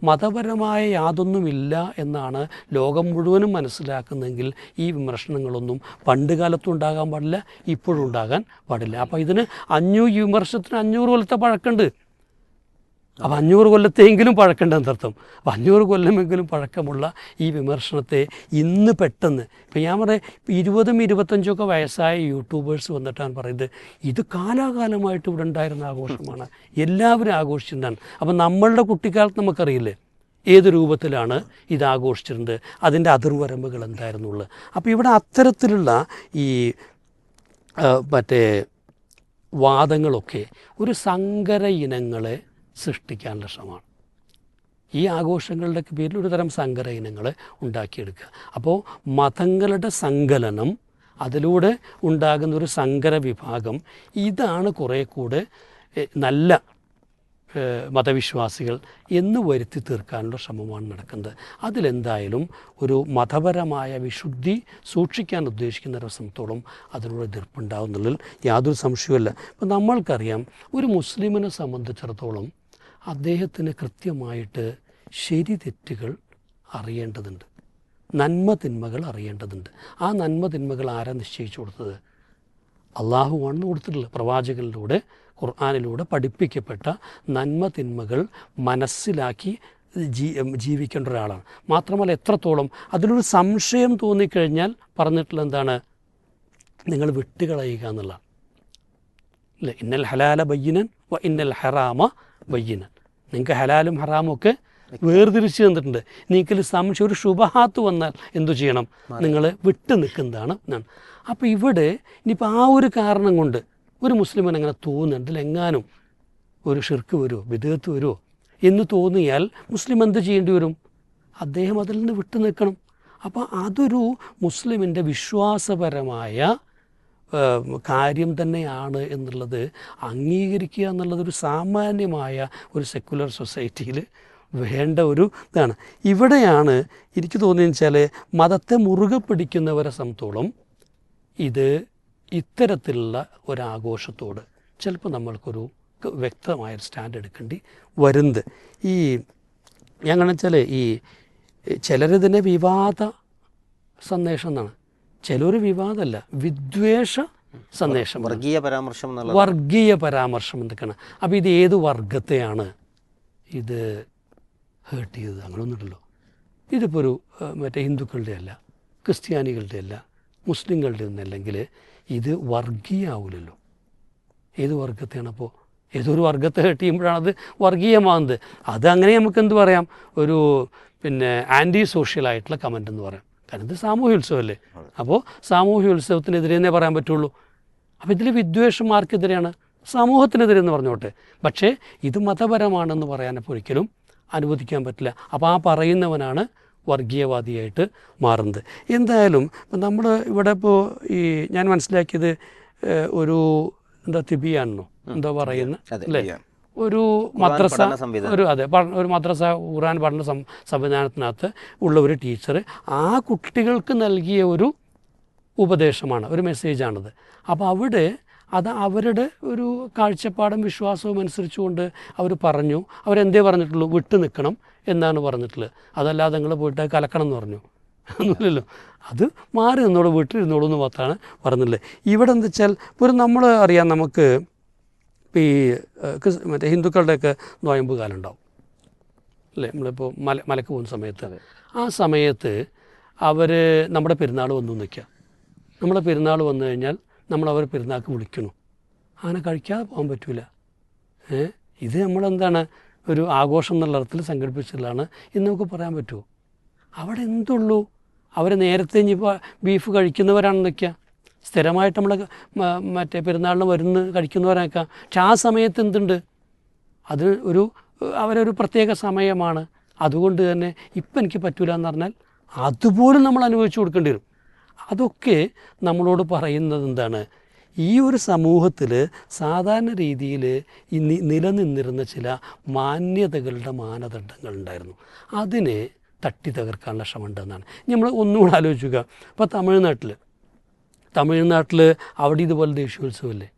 A: മതപരമായ യാതൊന്നുമില്ല എന്നാണ് ലോകം മുഴുവനും മനസ്സിലാക്കുന്നതെങ്കിൽ ഈ വിമർശനങ്ങളൊന്നും പണ്ട് കാലത്തും ഉണ്ടാകാൻ പാടില്ല, ഇപ്പോഴും ഉണ്ടാകാൻ പാടില്ല. അപ്പോൾ ഇതിന് ഈ വിമർശനത്തിന് 500 കൊല്ലത്തെ പഴക്കമുണ്ട്. അപ്പോൾ 500 കൊല്ലത്തെങ്കിലും പഴക്കമുണ്ടെന്നർത്ഥം. അപ്പോൾ 500 കൊല്ലമെങ്കിലും പഴക്കമുള്ള ഈ വിമർശനത്തെ ഇന്ന് പെട്ടെന്ന്, ഇപ്പോൾ ഞാൻ പറയാം, 20-25 വയസ്സായ യൂട്യൂബേഴ്സ് വന്നിട്ടാണ് പറയുന്നത് ഇത് കാലാകാലമായിട്ട് ഇവിടെ ഉണ്ടായിരുന്ന ആഘോഷമാണ്, എല്ലാവരും ആഘോഷിച്ചിട്ടുണ്ടാണ്. അപ്പോൾ നമ്മളുടെ കുട്ടിക്കാലത്ത് നമുക്കറിയില്ലേ ഏത് രൂപത്തിലാണ് ഇത് ആഘോഷിച്ചിട്ടുണ്ട്, അതിൻ്റെ അതിർവരമ്പുകൾ എന്തായിരുന്നുള്ളത്. അപ്പോൾ ഇവിടെ അത്തരത്തിലുള്ള ഈ മറ്റേ വാദങ്ങളൊക്കെ ഒരു സങ്കര ഇനങ്ങളെ സൃഷ്ടിക്കാനുള്ള ശ്രമമാണ്. ഈ ആഘോഷങ്ങളുടെ പേരിൽ ഒരു തരം സങ്കര ഇനങ്ങൾ ഉണ്ടാക്കിയെടുക്കുക. അപ്പോൾ മതങ്ങളുടെ സങ്കലനം, അതിലൂടെ ഉണ്ടാകുന്ന ഒരു സങ്കര വിഭാഗം, ഇതാണ് കുറേ കൂടെ നല്ല മതവിശ്വാസികൾ എന്ന് വരുത്തി തീർക്കാനുള്ള ശ്രമമാണ് നടക്കുന്നത്. അതിലെന്തായാലും ഒരു മതപരമായ വിശുദ്ധി സൂക്ഷിക്കാൻ ഉദ്ദേശിക്കുന്ന സംബന്ധിച്ചോളം അതിലൂടെ എതിർപ്പുണ്ടാകുന്നുള്ളതിൽ യാതൊരു സംശയവുമില്ല. ഇപ്പം നമ്മൾക്കറിയാം, ഒരു മുസ്ലിമിനെ സംബന്ധിച്ചിടത്തോളം അദ്ദേഹത്തിന് കൃത്യമായിട്ട് ശരി തെറ്റുകൾ അറിയേണ്ടതുണ്ട്, നന്മ തിന്മകൾ അറിയേണ്ടതുണ്ട്. ആ നന്മ തിന്മകൾ ആരാ നിശ്ചയിച്ചു കൊടുത്തത്? അള്ളാഹുവാണെന്ന് കൊടുത്തിട്ടുള്ളത്. പ്രവാചകനിലൂടെ ഖുർആനിലൂടെ പഠിപ്പിക്കപ്പെട്ട നന്മ തിന്മകൾ മനസ്സിലാക്കി ജീവിക്കേണ്ട ഒരാളാണ്. മാത്രമല്ല എത്രത്തോളം അതിലൊരു സംശയം തോന്നിക്കഴിഞ്ഞാൽ പറഞ്ഞിട്ടുള്ള എന്താണ്, നിങ്ങൾ വിട്ടുകളയുക എന്നുള്ളതാണ്. അല്ലേ, ഇന്നൽ ഹലാല ബയ്യിനൻ വ ഇന്നൽ ഹറാമ ബയ്യിനൻ. നിങ്ങൾക്ക് ഹലാലും ഹറാമും ഒക്കെ വേർതിരിച്ച് തന്നിട്ടുണ്ട്. നിങ്ങൾക്ക് സംശയം, ഒരു ശുബഹാത്ത് വന്നാൽ എന്തു ചെയ്യണം? നിങ്ങൾ വിട്ടു നിൽക്കുന്നതാണ് എന്നാണ്. അപ്പോൾ ഇവിടെ ഇനിയിപ്പോൾ ആ ഒരു കാരണം കൊണ്ട് ഒരു മുസ്ലിമിന് അങ്ങനെ തോന്നുന്നുണ്ട് ഇതിലെങ്ങാനും ഒരു ഷിർക്ക് വരുമോ, ബിദ്അത്ത് വരുമോ എന്ന് തോന്നിയാൽ മുസ്ലിം എന്ത് ചെയ്യേണ്ടി വരും? അദ്ദേഹം അതിൽ നിന്ന് വിട്ടു നിൽക്കണം. അപ്പോൾ അതൊരു മുസ്ലിമിൻ്റെ വിശ്വാസപരമായ കാര്യം തന്നെയാണ് എന്നുള്ളത് അംഗീകരിക്കുക എന്നുള്ളതൊരു സാമാന്യമായ ഒരു സെക്കുലർ സൊസൈറ്റിയിൽ വേണ്ട ഒരു ഇതാണ്. ഇവിടെയാണ് എനിക്ക് തോന്നിയെന്ന് വെച്ചാൽ മതത്തെ മുറുകെ പിടിക്കുന്നവരെ സംബന്ധിച്ചോളം ഇത് ഇത്തരത്തിലുള്ള ഒരാഘോഷത്തോട് ചിലപ്പോൾ നമ്മൾക്കൊരു വ്യക്തമായൊരു സ്റ്റാൻഡ് എടുക്കേണ്ടി വരുന്നത്. ഈ എങ്ങനെ വെച്ചാൽ ഈ ചിലരിതിനെ വിവാദ സന്ദേശം എന്നാണ്, ചിലർ വിവാദമല്ല, വിദ്വേഷ സന്ദേശം,
C: വർഗീയ പരാമർശം
A: എന്തൊക്കെയാണ്. അപ്പോൾ ഇത് ഏത് വർഗത്തെയാണ് ഇത് ഹേർട്ട് ചെയ്തത്? അങ്ങനെയൊന്നുമില്ലല്ലോ. ഇതിപ്പോൾ ഒരു മറ്റേ ഹിന്ദുക്കളുടെ അല്ല, ക്രിസ്ത്യാനികളുടെ അല്ല, മുസ്ലിങ്ങളുടെ ഒന്നല്ലെങ്കിൽ ഇത് വർഗീയമാവില്ലല്ലോ. ഏത് വർഗത്തെയാണ്? അപ്പോൾ ഏതൊരു വർഗത്തെ ഹേർട്ട് ചെയ്യുമ്പോഴാണ് അത് വർഗീയമാകുന്നത്. അതങ്ങനെ നമുക്ക് എന്ത് പറയാം, ഒരു ആൻറ്റി സോഷ്യലായിട്ടുള്ള കമൻ്റ് എന്ന് പറയാം. കാരണം ഇത് സാമൂഹ്യ ഉത്സവമല്ലേ. അപ്പോൾ സാമൂഹ്യ ഉത്സവത്തിനെതിരെ എന്നേ പറയാൻ പറ്റുള്ളൂ. അപ്പോൾ ഇതിൽ വിദ്വേഷം ആർക്കെതിരെയാണ്? സമൂഹത്തിനെതിരെ എന്ന് പറഞ്ഞോട്ടെ. പക്ഷേ ഇത് മതപരമാണെന്ന് പറയാനപ്പോൾ ഒരിക്കലും അനുവദിക്കാൻ പറ്റില്ല. അപ്പോൾ ആ പറയുന്നവനാണ് വർഗീയവാദിയായിട്ട് മാറുന്നത്. എന്തായാലും നമ്മൾ ഇവിടെ ഇപ്പോൾ ഈ ഞാൻ മനസ്സിലാക്കിയത് ഒരു തിബിയാണെന്നോ എന്തോ പറയുന്ന അല്ലേ, ഒരു മദ്രസ, ഒരു മദ്രസ ഖുർആൻ പഠന സംവിധാനത്തിനകത്ത് ഉള്ള ഒരു ടീച്ചർ ആ കുട്ടികൾക്ക് നൽകിയ ഒരു ഉപദേശമാണ്, ഒരു മെസ്സേജാണിത്. അപ്പോൾ അവിടെ അത് അവരുടെ ഒരു കാഴ്ചപ്പാടും വിശ്വാസവും അനുസരിച്ചുകൊണ്ട് അവർ പറഞ്ഞു. അവരെന്തേ പറഞ്ഞിട്ടുള്ളൂ? വിട്ടു നിൽക്കണം എന്നാണ് പറഞ്ഞിട്ടുള്ളത്. അതല്ലാതെ നിങ്ങൾ പോയിട്ട് കലക്കണം എന്ന് പറഞ്ഞു ഒന്നുമില്ലല്ലോ. അത് മാറി നിന്നോളൂ, വീട്ടിലിരുന്നോളൂ എന്ന് മാത്രമാണ് പറഞ്ഞിട്ടുള്ളത്. ഇവിടെ എന്താ വെച്ചാൽ ഇപ്പോൾ നമ്മൾ അറിയാം, നമുക്ക് ഈ മറ്റേ ഹിന്ദുക്കളുടെയൊക്കെ നോയമ്പ് കാലം ഉണ്ടാവും അല്ലേ. നമ്മളിപ്പോൾ മലക്ക് പോകുന്ന സമയത്ത്, ആ സമയത്ത് അവർ നമ്മുടെ പെരുന്നാൾ വന്നു നിൽക്കുക. നമ്മളെ പെരുന്നാൾ വന്നു കഴിഞ്ഞാൽ നമ്മളവർ പെരുന്നാൾക്ക് വിളിക്കണം. അങ്ങനെ കഴിക്കാതെ പോകാൻ പറ്റില്ല. ഇത് നമ്മളെന്താണ് ഒരു ആഘോഷം എന്നുള്ള അർത്ഥത്തിൽ സംഘടിപ്പിച്ചതാണ് എന്ന് നമുക്ക് പറയാൻ പറ്റുമോ? അവിടെ എന്തുള്ളൂ, അവർ നേരത്തെ ഇനിയിപ്പോൾ ബീഫ് കഴിക്കുന്നവരാണെന്ന് വയ്ക്കുക, സ്ഥിരമായിട്ട് നമ്മൾ മറ്റേ പെരുന്നാളിന് വരുന്ന കഴിക്കുന്നവരാക്കുക. പക്ഷെ ആ സമയത്ത് എന്തുണ്ട്, അത് അവരൊരു പ്രത്യേക സമയമാണ്. അതുകൊണ്ട് തന്നെ ഇപ്പം എനിക്ക് പറ്റൂല എന്ന് പറഞ്ഞാൽ അതുപോലും നമ്മൾ അനുഭവിച്ചു കൊടുക്കേണ്ടി വരും. അതൊക്കെ നമ്മളോട് പറയുന്നത് എന്താണ്, ഈ ഒരു സമൂഹത്തിൽ സാധാരണ രീതിയിൽ നിലനിന്നിരുന്ന ചില മാന്യതകളുടെ മാനദണ്ഡങ്ങൾ ഉണ്ടായിരുന്നു. അതിനെ തട്ടി തകർക്കാനുള്ള ശ്രമമുണ്ടെന്നാണ്. നമ്മൾ ഒന്നുകൂടെ ആലോചിക്കുക. ഇപ്പോൾ തമിഴ്നാട്ടിൽ അവിടെ ഇതുപോലെ ദേശീയോത്സവമല്ലേ,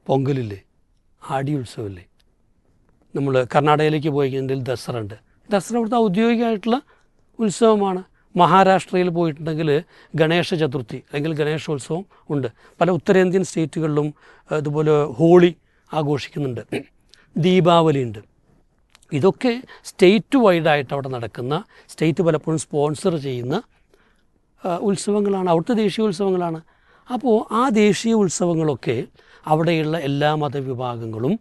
A: പൊങ്കലില്ലേ, ആടി ഉത്സവമില്ലേ, നമ്മൾ കർണാടകയിലേക്ക് പോയി കഴിഞ്ഞാൽ ദസറ ഉണ്ട്. ദസറ ഇവിടുത്തെ ഔദ്യോഗികമായിട്ടുള്ള ഉത്സവമാണ്. മഹാരാഷ്ട്രയിൽ പോയിട്ടുണ്ടെങ്കിൽ ഗണേശ ചതുർത്ഥി അല്ലെങ്കിൽ ഗണേശോത്സവം ഉണ്ട്. പല ഉത്തരേന്ത്യൻ സ്റ്റേറ്റുകളിലും അതുപോലെ ഹോളി ആഘോഷിക്കുന്നുണ്ട്, ദീപാവലി ഉണ്ട്. ഇതൊക്കെ സ്റ്റേറ്റ് വൈഡായിട്ട് അവിടെ നടക്കുന്ന, സ്റ്റേറ്റ് പലപ്പോഴും സ്പോൺസർ ചെയ്യുന്ന ഉത്സവങ്ങളാണ്, അവിടുത്തെ ദേശീയ ഉത്സവങ്ങളാണ്. അപ്പോൾ ആ ദേശീയ ഉത്സവങ്ങളൊക്കെ അവിടെയുള്ള എല്ലാ മതവിഭാഗങ്ങളും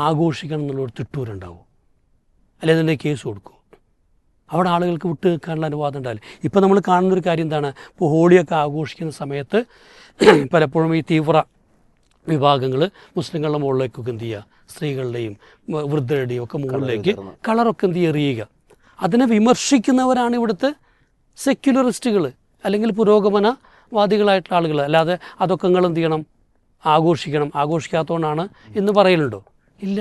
A: ആഘോഷിക്കണം എന്നുള്ളൊരു തിട്ടൂരുണ്ടാവും, അല്ലെന്നുണ്ടെങ്കിൽ കേസ് കൊടുക്കും. അവിടെ ആളുകൾക്ക് വിട്ട് നിൽക്കാനുള്ള അനുവാദം ഉണ്ടാവില്ല. ഇപ്പോൾ നമ്മൾ കാണുന്നൊരു കാര്യം എന്താണ്, ഇപ്പോൾ ഹോളിയൊക്കെ ആഘോഷിക്കുന്ന സമയത്ത് പലപ്പോഴും ഈ തീവ്ര വിഭാഗങ്ങൾ മുസ്ലിങ്ങളുടെ മുകളിലേക്കൊക്കെ എന്ത് ചെയ്യുക, സ്ത്രീകളുടെയും വൃദ്ധരുടെയും ഒക്കെ മുകളിലേക്ക് കളറൊക്കെ എന്ത് ചെയ്യുക, എറിയുക. അതിനെ വിമർശിക്കുന്നവരാണ് ഇവിടുത്തെ സെക്യുലറിസ്റ്റുകൾ അല്ലെങ്കിൽ പുരോഗമനവാദികളായിട്ടുള്ള ആളുകൾ. അല്ലാതെ അതൊക്കെ നിങ്ങൾ എന്ത് ചെയ്യണം, ആഘോഷിക്കണം, ആഘോഷിക്കാത്തതുകൊണ്ടാണ് എന്ന് പറയലുണ്ടോ? ഇല്ല.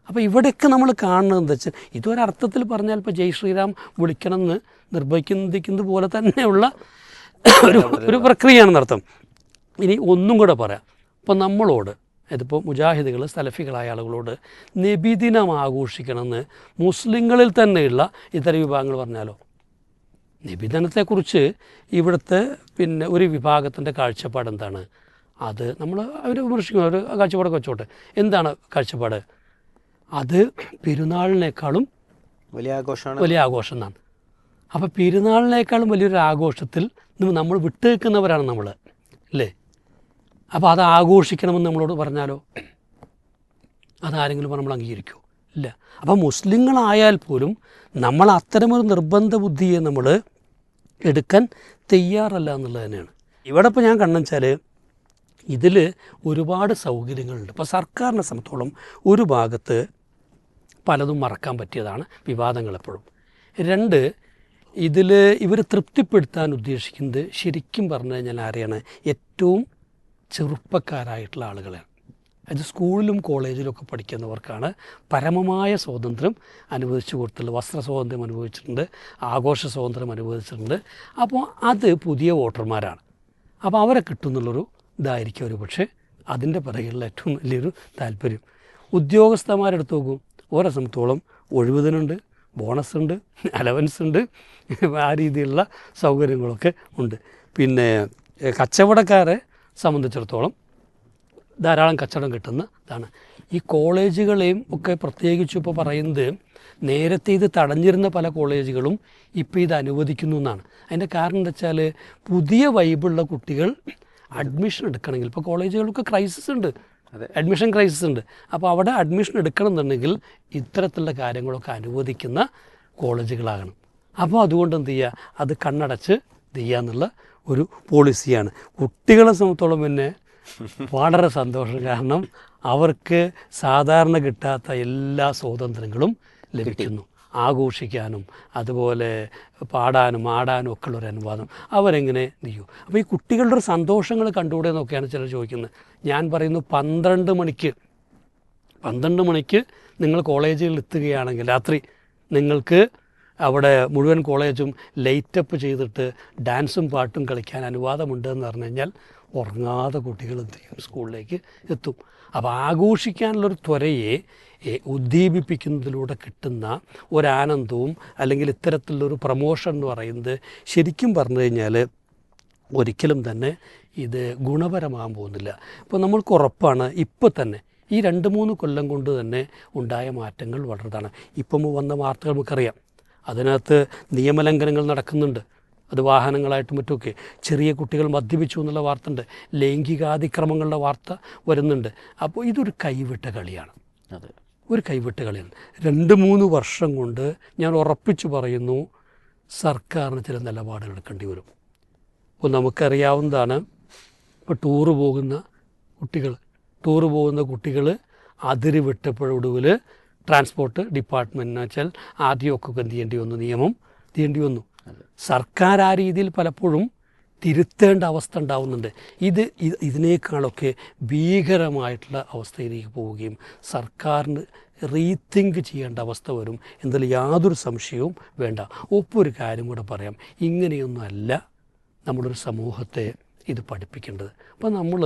A: അപ്പോൾ ഇവിടെയൊക്കെ നമ്മൾ കാണുന്നത് എന്താ വെച്ചാൽ, ഇതൊരർത്ഥത്തിൽ പറഞ്ഞാൽ ഇപ്പോൾ ജയ് ശ്രീറാം വിളിക്കണമെന്ന് നിർബന്ധിക്കുന്നത് പോലെ തന്നെയുള്ള ഒരു പ്രക്രിയയാണെന്നർത്ഥം. ഇനി ഒന്നും കൂടെ പറയാം. ഇപ്പോൾ നമ്മളോട്, ഇതിപ്പോൾ മുജാഹിദുകൾ സലഫികളായ ആളുകളോട് നബിദിനം ആഘോഷിക്കണമെന്ന് മുസ്ലിങ്ങളിൽ തന്നെയുള്ള ഇതര വിഭാഗങ്ങൾ പറഞ്ഞാലോ? നബിദിനത്തെക്കുറിച്ച് ഇവിടുത്തെ ഒരു വിഭാഗത്തിൻ്റെ കാഴ്ചപ്പാട് എന്താണ്? അത് നമ്മൾ അവർ വിമർശിക്കും, ഒരു കാഴ്ചപ്പാടൊക്കെ വെച്ചോട്ടെ. എന്താണ് കാഴ്ചപ്പാട്? അത് പെരുന്നാളിനേക്കാളും വലിയ ആഘോഷം എന്നാണ്. അപ്പോൾ പെരുന്നാളിനേക്കാളും വലിയൊരു ആഘോഷത്തിൽ നമ്മൾ വിട്ടുനിൽക്കുന്നവരാണ് നമ്മൾ, അല്ലേ? അപ്പോൾ അത് ആഘോഷിക്കണമെന്ന് നമ്മളോട് പറഞ്ഞാലോ? അതാരെങ്കിലും നമ്മൾ അംഗീകരിക്കുമോ? ഇല്ല. അപ്പോൾ മുസ്ലിങ്ങളായാൽ പോലും നമ്മൾ അത്തരമൊരു നിർബന്ധ ബുദ്ധിയെ നമ്മൾ എടുക്കാൻ തയ്യാറല്ല എന്നുള്ളത് തന്നെയാണ്. ഇവിടെ ഇപ്പോൾ ഞാൻ കണ്ടെച്ചാൽ ഇതിൽ ഒരുപാട് സൗകര്യങ്ങളുണ്ട്. ഇപ്പോൾ സർക്കാരിനെ സംബന്ധിച്ചോളം ഒരു ഭാഗത്ത് പലതും മറക്കാൻ പറ്റിയതാണ് വിവാദങ്ങൾ എപ്പോഴും. രണ്ട്, ഇതിൽ ഇവർ തൃപ്തിപ്പെടുത്താൻ ഉദ്ദേശിക്കുന്നത് ശരിക്കും പറഞ്ഞു കഴിഞ്ഞാൽ ആരെയാണ്? ഏറ്റവും ചെറുപ്പക്കാരായിട്ടുള്ള ആളുകളെയാണ്. അത് സ്കൂളിലും കോളേജിലൊക്കെ പഠിക്കുന്നവർക്കാണ് പരമമായ സ്വാതന്ത്ര്യം അനുവദിച്ചു കൊടുത്തിട്ടുള്ളത്. വസ്ത്ര സ്വാതന്ത്ര്യം അനുഭവിച്ചിട്ടുണ്ട്, ആഘോഷ സ്വാതന്ത്ര്യം അനുവദിച്ചിട്ടുണ്ട്. അപ്പോൾ അത് പുതിയ വോട്ടർമാരാണ്. അപ്പോൾ അവരെ കിട്ടുന്നുള്ളൊരു ഇതായിരിക്കും ഒരു പക്ഷേ അതിൻ്റെ പിറകിലുള്ള ഏറ്റവും വലിയൊരു താല്പര്യം. ഉദ്യോഗസ്ഥന്മാരെടുത്ത് നോക്കും, ഓരോ സംബന്ധിച്ചോളം ഒഴിവുദിനുണ്ട്, ബോണസ് ഉണ്ട്, അലവൻസ് ഉണ്ട്, ആ രീതിയിലുള്ള സൗകര്യങ്ങളൊക്കെ ഉണ്ട്. പിന്നെ കച്ചവടക്കാരെ സംബന്ധിച്ചിടത്തോളം ധാരാളം കച്ചവടം കിട്ടുന്ന ഇതാണ്. ഈ കോളേജുകളെയും ഒക്കെ പ്രത്യേകിച്ച് ഇപ്പോൾ പറയുന്നത്, നേരത്തെ ഇത് തടഞ്ഞിരുന്ന പല കോളേജുകളും ഇപ്പോൾ ഇത് അനുവദിക്കുന്നു എന്നാണ്. അതിൻ്റെ കാരണം എന്താ വെച്ചാൽ, പുതിയ വൈബുള്ള കുട്ടികൾ അഡ്മിഷൻ എടുക്കണമെങ്കിൽ, ഇപ്പോൾ കോളേജുകൾക്ക് ക്രൈസിസ് ഉണ്ട്, അഡ്മിഷൻ ക്രൈസിസ് ഉണ്ട്. അപ്പോൾ അവിടെ അഡ്മിഷൻ എടുക്കണം എന്നുണ്ടെങ്കിൽ ഇത്തരത്തിലുള്ള കാര്യങ്ങളൊക്കെ അനുവദിക്കുന്ന കോളേജുകളാകണം. അപ്പോൾ അതുകൊണ്ട് എന്ത് ചെയ്യുക, അത് കണ്ണടച്ച് ചെയ്യുക എന്നുള്ള ഒരു പോളിസിയാണ്. കുട്ടികളെ സംബന്ധിച്ചോളം പിന്നെ വളരെ സന്തോഷം. കാരണം അവർക്ക് സാധാരണ കിട്ടാത്ത എല്ലാ സ്വാതന്ത്ര്യങ്ങളും ലഭിക്കുന്നു. ആഘോഷിക്കാനും അതുപോലെ പാടാനും ആടാനും ഒക്കെ ഉള്ളൊരു അനുവാദം അവരെങ്ങനെ ചെയ്യും. അപ്പോൾ ഈ കുട്ടികളുടെ ഒരു സന്തോഷങ്ങൾ കണ്ടുകൂടെ എന്നൊക്കെയാണ് ചിലർ ചോദിക്കുന്നത്. ഞാൻ പറയുന്നു 12 മണിക്ക് നിങ്ങൾ കോളേജിൽ എത്തുകയാണെങ്കിൽ രാത്രി നിങ്ങൾക്ക് അവിടെ മുഴുവൻ കോളേജും ലൈറ്റപ്പ് ചെയ്തിട്ട് ഡാൻസും പാട്ടും കളിക്കാൻ അനുവാദമുണ്ടെന്ന് പറഞ്ഞു കഴിഞ്ഞാൽ ഉറങ്ങാതെ കുട്ടികൾ എന്ത് ചെയ്യും, സ്കൂളിലേക്ക് എത്തും. അപ്പോൾ ആഘോഷിക്കാനുള്ളൊരു ത്വരയെ ഉദ്ദീപിപ്പിക്കുന്നതിലൂടെ കിട്ടുന്ന ഒരാനന്ദവും അല്ലെങ്കിൽ ഇത്തരത്തിലുള്ളൊരു പ്രമോഷൻ എന്ന് പറയുന്നത് ശരിക്കും പറഞ്ഞു കഴിഞ്ഞാൽ ഒരിക്കലും തന്നെ ഇത് ഗുണപരമാകാൻ പോകുന്നില്ല. ഇപ്പോൾ നമ്മൾക്ക് ഉറപ്പാണ്, ഇപ്പോൾ തന്നെ ഈ 2-3 കൊല്ലം കൊണ്ട് തന്നെ ഉണ്ടായ മാറ്റങ്ങൾ വളരെതാണ്. ഇപ്പം വന്ന വാർത്തകൾ നമുക്കറിയാം, അതിനകത്ത് നിയമലംഘനങ്ങൾ നടക്കുന്നുണ്ട്. അത് വാഹനങ്ങളായിട്ടും മറ്റുമൊക്കെ. ചെറിയ കുട്ടികൾ മദ്യപിച്ചു എന്നുള്ള വാർത്ത ഉണ്ട്, ലൈംഗികാതിക്രമങ്ങളുടെ വാർത്ത വരുന്നുണ്ട്. അപ്പോൾ ഇതൊരു കൈവിട്ട കളിയാണ്, ഒരു കൈവിട്ട കളിയാണ്. 2-3 വർഷം കൊണ്ട് ഞാൻ ഉറപ്പിച്ചു പറയുന്നു സർക്കാരിന് ചില നിലപാടുകൾ എടുക്കേണ്ടി വരും. ഇപ്പോൾ നമുക്കറിയാവുന്നതാണ്, ഇപ്പോൾ ടൂറ് പോകുന്ന കുട്ടികൾ അതിര് വിട്ടപ്പോഴൊടുവിൽ ട്രാൻസ്പോർട്ട് ഡിപ്പാർട്ട്മെൻറ്റിന് വെച്ചാൽ ആദ്യമൊക്കെ എന്ത് ചെയ്യേണ്ടി വന്നു. സർക്കാർ ആ രീതിയിൽ പലപ്പോഴും തിരുത്തേണ്ട അവസ്ഥ ഉണ്ടാവുന്നുണ്ട്. ഇതിനേക്കാളൊക്കെ ഭീകരമായിട്ടുള്ള അവസ്ഥയിലേക്ക് പോവുകയും സർക്കാരിന് റീതിങ്ക് ചെയ്യേണ്ട അവസ്ഥ വരും എന്നതിൽ യാതൊരു സംശയവും വേണ്ട. ഒപ്പൊരു കാര്യം കൂടെ പറയാം, ഇങ്ങനെയൊന്നും അല്ല നമ്മളൊരു സമൂഹത്തെ ഇത് പഠിപ്പിക്കേണ്ടത്. അപ്പോൾ നമ്മൾ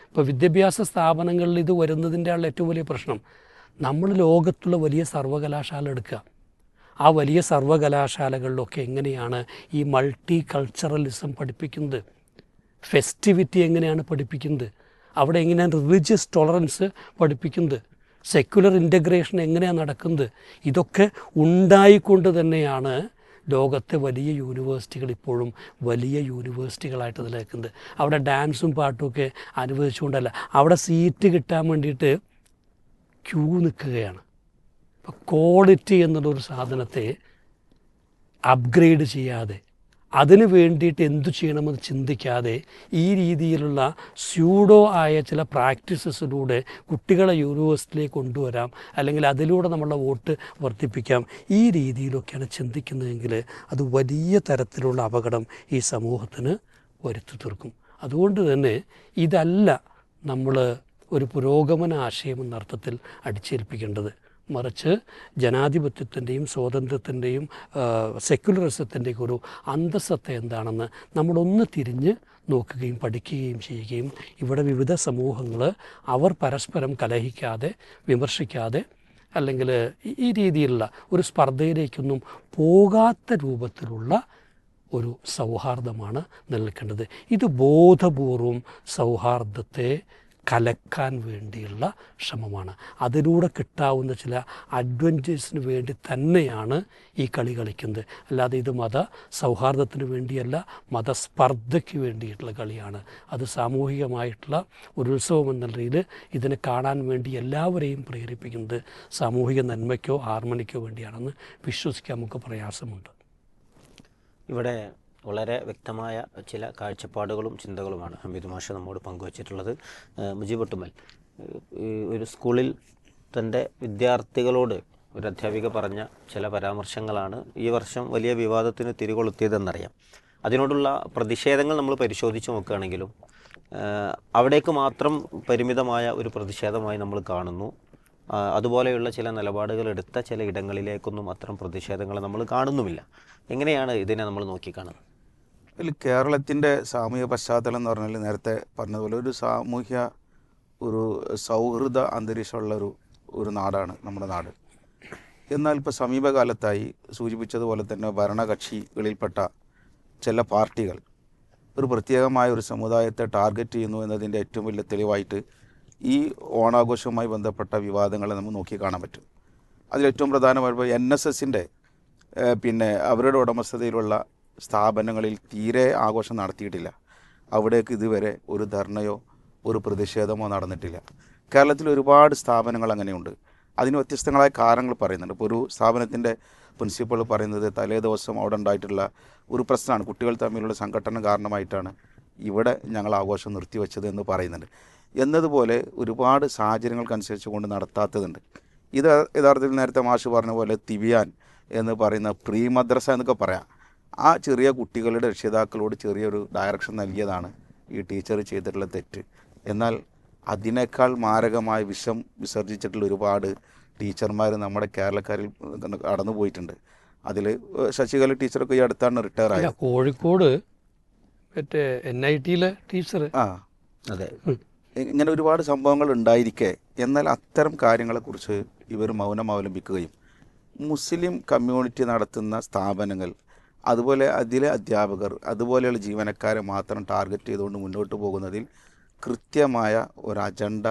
A: ഇപ്പോൾ വിദ്യാഭ്യാസ സ്ഥാപനങ്ങളിൽ ഇത് വരുന്നതിൻ്റെ ആളുടെ ഏറ്റവും വലിയ പ്രശ്നം, നമ്മൾ ലോകത്തുള്ള വലിയ സർവകലാശാല എടുക്കുക, ആ വലിയ സർവകലാശാലകളിലൊക്കെ എങ്ങനെയാണ് ഈ മൾട്ടി കൾച്ചറലിസം പഠിപ്പിക്കുന്നത്, ഫെസ്റ്റിവിറ്റി എങ്ങനെയാണ് പഠിപ്പിക്കുന്നത്, അവിടെ എങ്ങനെയാണ് റിലീജിയസ് ടോളറൻസ് പഠിപ്പിക്കുന്നത്, സെക്യുലർ ഇൻ്റഗ്രേഷൻ എങ്ങനെയാണ് നടക്കുന്നത്, ഇതൊക്കെ ഉണ്ടായിക്കൊണ്ട് തന്നെയാണ് ലോകത്തെ വലിയ യൂണിവേഴ്സിറ്റികൾ ഇപ്പോഴും വലിയ യൂണിവേഴ്സിറ്റികളായിട്ട് നിലനിൽക്കുന്നത്. അവിടെ ഡാൻസും പാട്ടുമൊക്കെ അനുവദിച്ചുകൊണ്ടല്ല, അവിടെ സീറ്റ് കിട്ടാൻ വേണ്ടിയിട്ട് ക്യൂ നിൽക്കുകയാണ്. അപ്പോൾ ക്വാളിറ്റി എന്നുള്ളൊരു സാധനത്തെ അപ്ഗ്രേഡ് ചെയ്യാതെ, അതിന് വേണ്ടിയിട്ട് എന്തു ചെയ്യണമെന്ന് ചിന്തിക്കാതെ ഈ രീതിയിലുള്ള സ്യൂഡോ ആയ ചില പ്രാക്ടീസസിലൂടെ കുട്ടികളെ യൂണിവേഴ്സിറ്റിയിലേക്ക് കൊണ്ടുവരാം, അല്ലെങ്കിൽ അതിലൂടെ നമ്മളുടെ വോട്ട് വർദ്ധിപ്പിക്കാം, ഈ രീതിയിലൊക്കെയാണ് ചിന്തിക്കുന്നതെങ്കിൽ അത് വലിയ തരത്തിലുള്ള അപകടം ഈ സമൂഹത്തിന് വരുത്തി തീർക്കും. അതുകൊണ്ട് തന്നെ ഇതല്ല നമ്മൾ ഒരു പുരോഗമന ആശയം എന്ന അർത്ഥത്തിൽ അടിച്ചേൽപ്പിക്കേണ്ടത്. മറിച്ച് ജനാധിപത്യത്തിൻ്റെയും സ്വാതന്ത്ര്യത്തിൻ്റെയും സെക്യുലറിസത്തിൻ്റെയും ഒരു അന്തസ്സത്ത എന്താണെന്ന് നമ്മളൊന്ന് തിരിഞ്ഞ് നോക്കുകയും പഠിക്കുകയും ചെയ്യുകയും ഇവിടെ വിവിധ സമൂഹങ്ങൾ അവർ പരസ്പരം കലഹിക്കാതെ വിമർശിക്കാതെ അല്ലെങ്കിൽ ഈ രീതിയിലുള്ള ഒരു സ്പർദ്ധയിലേക്കൊന്നും പോകാത്ത രൂപത്തിലുള്ള ഒരു സൗഹാർദ്ദമാണ് നിലനിൽക്കേണ്ടത്. ഇത് ബോധപൂർവം സൗഹാർദ്ദത്തെ കലക്കാൻ വേണ്ടിയുള്ള ശ്രമമാണ്. അതിലൂടെ കിട്ടാവുന്ന ചില അഡ്വഞ്ചേഴ്സിന് വേണ്ടി തന്നെയാണ് ഈ കളി കളിക്കുന്നത്. അല്ലാതെ ഇത് മത സൗഹാർദ്ദത്തിന് വേണ്ടിയല്ല, മതസ്പർദ്ധയ്ക്ക് വേണ്ടിയിട്ടുള്ള കളിയാണ്. അത് സാമൂഹികമായിട്ടുള്ള ഒരു ഉത്സവം എന്ന നിലയിൽ ഇതിനെ കാണാൻ വേണ്ടി എല്ലാവരെയും പ്രേരിപ്പിക്കുന്നത് സാമൂഹിക നന്മയ്ക്കോ ഹാർമണിക്കോ വേണ്ടിയാണെന്ന് വിശ്വസിക്കാൻ നമുക്ക് പ്രയാസമുണ്ട്.
C: ഇവിടെ വളരെ വ്യക്തമായ ചില കാഴ്ചപ്പാടുകളും ചിന്തകളുമാണ് ഹമീദ് മാഷ് നമ്മോട് പങ്കുവച്ചിട്ടുള്ളത്. മുജീബ് ഒട്ടുമൽ, ഒരു സ്കൂളിൽ തൻ്റെ വിദ്യാർത്ഥികളോട് ഒരു അധ്യാപിക പറഞ്ഞ ചില പരാമർശങ്ങളാണ് ഈ വർഷം വലിയ വിവാദത്തിന് തിരികൊളുത്തിയതെന്നറിയാം. അതിനോടുള്ള പ്രതിഷേധങ്ങൾ നമ്മൾ പരിശോധിച്ച് നോക്കുകയാണെങ്കിലും അവിടേക്ക് മാത്രം പരിമിതമായ ഒരു പ്രതിഷേധമായി നമ്മൾ കാണുന്നു. അതുപോലെയുള്ള ചില നിലപാടുകൾ എടുത്ത ചില ഇടങ്ങളിലേക്കൊന്നും അത്തരം പ്രതിഷേധങ്ങൾ നമ്മൾ കാണുന്നുമില്ല. എങ്ങനെയാണ് ഇതിനെ നമ്മൾ നോക്കിക്കാണുന്നത്?
B: ഇതിൽ കേരളത്തിൻ്റെ സാമൂഹിക പശ്ചാത്തലം എന്ന് പറഞ്ഞാൽ നേരത്തെ പറഞ്ഞതുപോലെ ഒരു സാമൂഹ്യ ഒരു സൗഹൃദ അന്തരീക്ഷമുള്ള ഒരു നാടാണ് നമ്മുടെ നാട്. എന്നാൽ ഇപ്പോൾ സമീപകാലത്തായി സൂചിപ്പിച്ചതുപോലെ തന്നെ ഭരണകക്ഷികളിൽപ്പെട്ട ചില പാർട്ടികൾ ഒരു പ്രത്യേകമായ ഒരു സമുദായത്തെ ടാർഗറ്റ് ചെയ്യുന്നു എന്നതിൻ്റെ ഏറ്റവും വലിയ തെളിവായിട്ട് ഈ ഓണാഘോഷവുമായി ബന്ധപ്പെട്ട വിവാദങ്ങളെ നമുക്ക് നോക്കി കാണാൻ പറ്റും. അതിലേറ്റവും പ്രധാനമായിട്ട് NSSൻ്റെ പിന്നെ അവരുടെ ഉടമസ്ഥതയിലുള്ള സ്ഥാപനങ്ങളിൽ തീരെ ആഘോഷം നടത്തിയിട്ടില്ല. അവിടേക്ക് ഇതുവരെ ഒരു ധർണയോ ഒരു പ്രതിഷേധമോ നടന്നിട്ടില്ല. കേരളത്തിൽ ഒരുപാട് സ്ഥാപനങ്ങൾ അങ്ങനെയുണ്ട്. അതിന് വ്യത്യസ്തങ്ങളായ കാരണങ്ങൾ പറയുന്നുണ്ട്. ഇപ്പോൾ ഒരു സ്ഥാപനത്തിൻ്റെ പ്രിൻസിപ്പൾ പറയുന്നത് തലേ ദിവസം അവിടെ ഉണ്ടായിട്ടുള്ള ഒരു പ്രശ്നമാണ്, കുട്ടികൾ തമ്മിലുള്ള സംഘടന കാരണമായിട്ടാണ് ഇവിടെ ഞങ്ങൾ ആഘോഷം നിർത്തിവെച്ചത് എന്ന് പറയുന്നുണ്ട്. എന്നതുപോലെ ഒരുപാട് സാഹചര്യങ്ങൾക്കനുസരിച്ച് കൊണ്ട് നടത്താത്തതുണ്ട്. ഇത് യഥാർത്ഥത്തിൽ നേരത്തെ മാഷ് പറഞ്ഞ പോലെ തിബിയാൻ എന്ന് പറയുന്ന പ്രീ മദ്രസ എന്നൊക്കെ പറയാം. ആ ചെറിയ കുട്ടികളുടെ രക്ഷിതാക്കളോട് ചെറിയൊരു ഡയറക്ഷൻ നൽകിയതാണ് ഈ ടീച്ചർ ചെയ്തിട്ടുള്ള തെറ്റ്. എന്നാൽ അതിനേക്കാൾ മാരകമായ വിഷം വിസർജിച്ചിട്ടുള്ള ഒരുപാട് ടീച്ചർമാർ നമ്മുടെ കേരളക്കാരിൽ കടന്നു പോയിട്ടുണ്ട്. അതിൽ ശശികല ടീച്ചറൊക്കെ ഈ അടുത്താണ് റിട്ടയർ ആയത്.
A: കോഴിക്കോട് മറ്റേ NIT ടീച്ചർ.
C: അതെ,
B: ഇങ്ങനെ ഒരുപാട് സംഭവങ്ങൾ ഉണ്ടായിരിക്കെ എന്നാൽ അത്തരം കാര്യങ്ങളെക്കുറിച്ച് ഇവർ മൗനം അവലംബിക്കുകയും മുസ്ലിം കമ്മ്യൂണിറ്റി നടത്തുന്ന സ്ഥാപനങ്ങൾ അതുപോലെ അതിലെ അധ്യാപകർ അതുപോലെയുള്ള ജീവനക്കാരെ മാത്രം ടാർഗറ്റ് ചെയ്തുകൊണ്ട് മുന്നോട്ട് പോകുന്നതിൽ കൃത്യമായ ഒരു അജണ്ട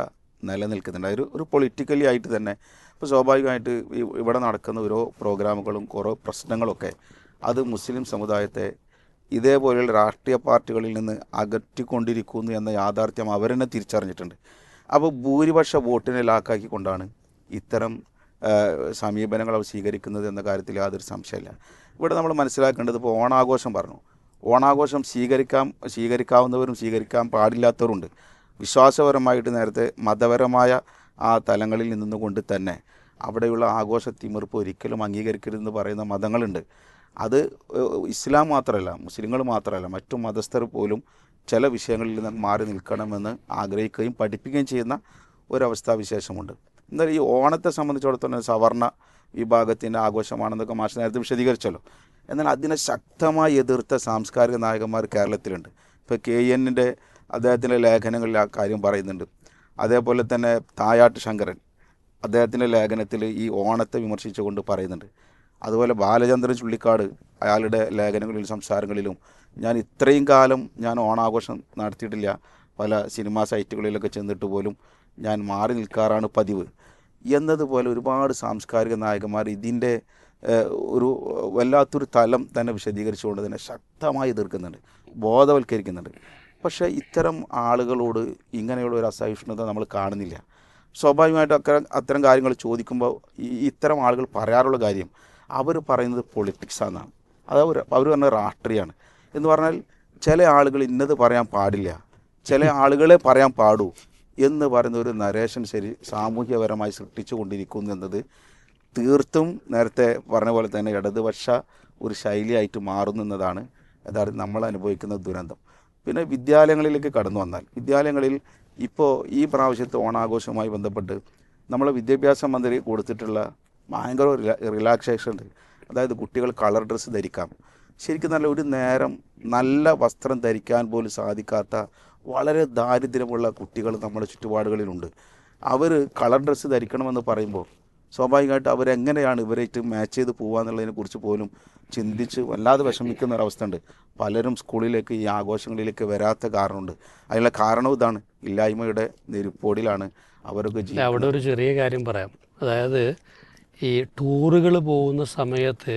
B: നിലനിൽക്കുന്നുണ്ട്. ഒരു പൊളിറ്റിക്കലി ആയിട്ട് തന്നെ. ഇപ്പോൾ സ്വാഭാവികമായിട്ട് ഇവിടെ നടക്കുന്ന ഓരോ പ്രോഗ്രാമുകളും കുറേ പ്രശ്നങ്ങളൊക്കെ അത് മുസ്ലിം സമുദായത്തെ ഇതേപോലെയുള്ള രാഷ്ട്രീയ പാർട്ടികളിൽ നിന്ന് അകറ്റിക്കൊണ്ടിരിക്കുന്നു എന്ന യാഥാർത്ഥ്യം അവരെന്നെ തിരിച്ചറിഞ്ഞിട്ടുണ്ട്. അപ്പോൾ ഭൂരിപക്ഷ വോട്ടിനെ ലാക്കാക്കിക്കൊണ്ടാണ് ഇത്തരം സമീപനങ്ങൾ അവർ സ്വീകരിക്കുന്നത് എന്ന കാര്യത്തിൽ യാതൊരു സംശയമില്ല. ഇവിടെ നമ്മൾ മനസ്സിലാക്കേണ്ടത്, ഇപ്പോൾ ഓണാഘോഷം പറഞ്ഞു, ഓണാഘോഷം സ്വീകരിക്കാവുന്നവരും സ്വീകരിക്കാൻ പാടില്ലാത്തവരുണ്ട്. വിശ്വാസപരമായിട്ട് നേരത്തെ മതപരമായ ആ തലങ്ങളിൽ നിന്നുകൊണ്ട് തന്നെ അവിടെയുള്ള ആഘോഷ തിമിർപ്പ് ഒരിക്കലും അംഗീകരിക്കരുതെന്ന് പറയുന്ന മതങ്ങളുണ്ട്. അത് ഇസ്ലാം മാത്രമല്ല, മുസ്ലിങ്ങൾ മാത്രമല്ല, മറ്റു മതസ്ഥർ പോലും ചില വിഷയങ്ങളിൽ നിന്ന് മാറി നിൽക്കണമെന്ന് ആഗ്രഹിക്കുകയും പഠിപ്പിക്കുകയും ചെയ്യുന്ന ഒരവസ്ഥാവിശേഷമുണ്ട്. എന്നാൽ ഈ ഓണത്തെ സംബന്ധിച്ചിടത്തോളം സവർണ വിഭാഗത്തിൻ്റെ ആഘോഷമാണെന്നൊക്കെ മാഷ് നേരത്തെ വിശദീകരിച്ചല്ലോ. എന്നാൽ അതിനെ ശക്തമായി എതിർത്ത സാംസ്കാരിക നായകന്മാർ കേരളത്തിലുണ്ട്. ഇപ്പോൾ KNൻ്റെ അദ്ദേഹത്തിൻ്റെ ലേഖനങ്ങളിൽ ആ കാര്യം പറയുന്നുണ്ട്. അതേപോലെ തന്നെ തായാട്ട് ശങ്കരൻ അദ്ദേഹത്തിൻ്റെ ലേഖനത്തിൽ ഈ ഓണത്തെ വിമർശിച്ചുകൊണ്ട് പറയുന്നുണ്ട്. അതുപോലെ ബാലചന്ദ്രൻ ചുള്ളിക്കാട് അയാളുടെ ലേഖനങ്ങളിലും സംസാരങ്ങളിലും ഞാൻ ഇത്രയും കാലം ഞാൻ ഓണാഘോഷം നടത്തിയിട്ടില്ല, പല സിനിമാ സൈറ്റുകളിലൊക്കെ ചെന്നിട്ട് പോലും ഞാൻ മാറി നിൽക്കാറാണ് പതിവ് എന്നതുപോലെ ഒരുപാട് സാംസ്കാരിക നായകന്മാർ ഇതിൻ്റെ ഒരു വല്ലാത്തൊരു തലം തന്നെ വിശദീകരിച്ചുകൊണ്ട് തന്നെ ശക്തമായി എതിർക്കുന്നുണ്ട്, ബോധവൽക്കരിക്കുന്നുണ്ട്. പക്ഷേ ഇത്തരം ആളുകളോട് ഇങ്ങനെയുള്ള ഒരു അസഹിഷ്ണുത നമ്മൾ കാണുന്നില്ല. സ്വാഭാവികമായിട്ടും അത്തരം കാര്യങ്ങൾ ചോദിക്കുമ്പോൾ ഇത്തരം ആളുകൾ പറയാറുള്ള കാര്യം അവർ പറയുന്നത് പൊളിറ്റിക്സാണെന്നാണ്. അത് അവർ പറഞ്ഞ രാഷ്ട്രീയമാണ് എന്ന് പറഞ്ഞാൽ ചില ആളുകൾ ഇന്നത് പറയാൻ പാടില്ല, ചില ആളുകളെ പറയാൻ പാടൂ എന്ന് പറയുന്ന ഒരു നരേഷൻ ശരി സാമൂഹ്യപരമായി സൃഷ്ടിച്ചു കൊണ്ടിരിക്കുന്നു എന്നത് തീർത്തും നേരത്തെ പറഞ്ഞ പോലെ തന്നെ ഇടതുപക്ഷ ഒരു ശൈലിയായിട്ട് മാറുന്നതാണ് യഥാർത്ഥത്തിൽ നമ്മൾ അനുഭവിക്കുന്ന ദുരന്തം. പിന്നെ വിദ്യാലയങ്ങളിലേക്ക് കടന്നു വന്നാൽ വിദ്യാലയങ്ങളിൽ ഇപ്പോൾ ഈ പ്രാവശ്യത്തെ ഓണാഘോഷവുമായി ബന്ധപ്പെട്ട് നമ്മളെ വിദ്യാഭ്യാസ മന്ത്രി കൊടുത്തിട്ടുള്ള ഭയങ്കര റിലാക്സേഷൻ ഉണ്ട്. അതായത് കുട്ടികൾ കളർ ഡ്രസ്സ് ധരിക്കാം. ശരിക്കും നല്ല ഒരു നേരം നല്ല വസ്ത്രം ധരിക്കാൻ പോലും സാധിക്കാത്ത വളരെ ദാരിദ്ര്യമുള്ള കുട്ടികൾ നമ്മുടെ ചുറ്റുപാടുകളിലുണ്ട്. അവർ കളർ ഡ്രസ്സ് ധരിക്കണമെന്ന് പറയുമ്പോൾ സ്വാഭാവികമായിട്ട് അവരെങ്ങനെയാണ് ഇവരായിട്ട് മാച്ച് ചെയ്ത് പോകുക കുറിച്ച് പോലും ചിന്തിച്ച് വല്ലാതെ വിഷമിക്കുന്ന ഒരവസ്ഥ ഉണ്ട്. പലരും സ്കൂളിലേക്ക് ഈ ആഘോഷങ്ങളിലേക്ക് വരാത്ത കാരണമുണ്ട്. അതിനുള്ള കാരണവും ഇതാണ്, ഇല്ലായ്മയുടെ നെരുപ്പോടിലാണ് അവരൊക്കെ ജീവിക്കുന്നത്.
A: അവിടെ ഒരു ചെറിയ കാര്യം പറയാം. അതായത് ഈ ടൂറുകൾ പോകുന്ന സമയത്ത്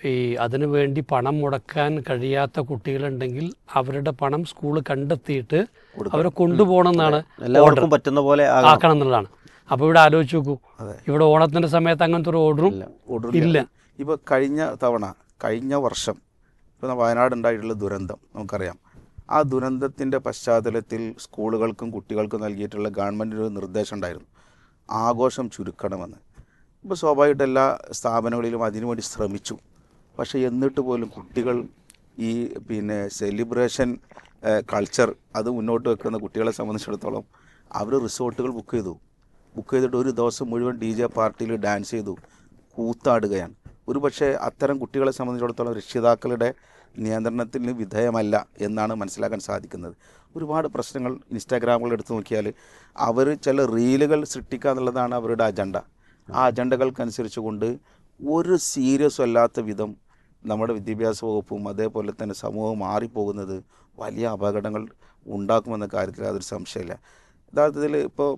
A: ഈ അതിനു വേണ്ടി പണം മുടക്കാൻ കഴിയാത്ത കുട്ടികളുണ്ടെങ്കിൽ അവരുടെ പണം സ്കൂൾ കണ്ടെത്തിയിട്ട് അവരെ കൊണ്ടുപോകണം എന്നാണ്,
C: എല്ലാവർക്കും പറ്റുന്ന പോലെ
A: ആക്കണം എന്നുള്ളതാണ്. അപ്പോൾ ഇവിടെ ആലോചിച്ച് നോക്കൂ, ഇവിടെ ഓണത്തിൻ്റെ സമയത്ത് അങ്ങനത്തെ ഒരു ഓർഡറും ഇല്ല.
B: ഇപ്പോൾ കഴിഞ്ഞ വർഷം ഇപ്പോൾ വയനാട് ഉണ്ടായിട്ടുള്ള ദുരന്തം നമുക്കറിയാം. ആ ദുരന്തത്തിൻ്റെ പശ്ചാത്തലത്തിൽ സ്കൂളുകൾക്കും കുട്ടികൾക്കും നൽകിയിട്ടുള്ള ഗവൺമെൻറ്റിൻ്റെ ഒരു നിർദ്ദേശം ഉണ്ടായിരുന്നു, ആഘോഷം ചുരുക്കണമെന്ന്. ഇപ്പോൾ സ്വാഭാവികമായിട്ട് എല്ലാ സ്ഥാപനങ്ങളിലും അതിനുവേണ്ടി ശ്രമിച്ചു. പക്ഷേ എന്നിട്ട് പോലും കുട്ടികൾ ഈ സെലിബ്രേഷൻ കൾച്ചർ അത് മുന്നോട്ട് വെക്കുന്ന കുട്ടികളെ സംബന്ധിച്ചിടത്തോളം അവർ റിസോർട്ടുകൾ ബുക്ക് ചെയ്തിട്ട് ഒരു ദിവസം മുഴുവൻ DJ പാർട്ടിയിൽ ഡാൻസ് ചെയ്തു കൂത്താടുകയാണ്. പക്ഷേ അത്തരം കുട്ടികളെ സംബന്ധിച്ചിടത്തോളം രക്ഷിതാക്കളുടെ നിയന്ത്രണത്തിന് വിധേയമല്ല എന്നാണ് മനസ്സിലാക്കാൻ സാധിക്കുന്നത്. ഒരുപാട് പ്രശ്നങ്ങൾ ഇൻസ്റ്റാഗ്രാമുകൾ എടുത്തു നോക്കിയാൽ അവർ ചില റീലുകൾ സൃഷ്ടിക്കുക എന്നുള്ളതാണ് അവരുടെ അജണ്ട. ആ അജണ്ടകൾക്കനുസരിച്ച് കൊണ്ട് ഒരു സീരിയസ് അല്ലാത്ത വിധം നമ്മുടെ വിദ്യാഭ്യാസ വകുപ്പും അതേപോലെ തന്നെ സമൂഹം മാറിപ്പോകുന്നത് വലിയ അപകടങ്ങൾ ഉണ്ടാക്കുമെന്ന കാര്യത്തിൽ അതൊരു സംശയമില്ല. യഥാർത്ഥത്തിൽ ഇപ്പോൾ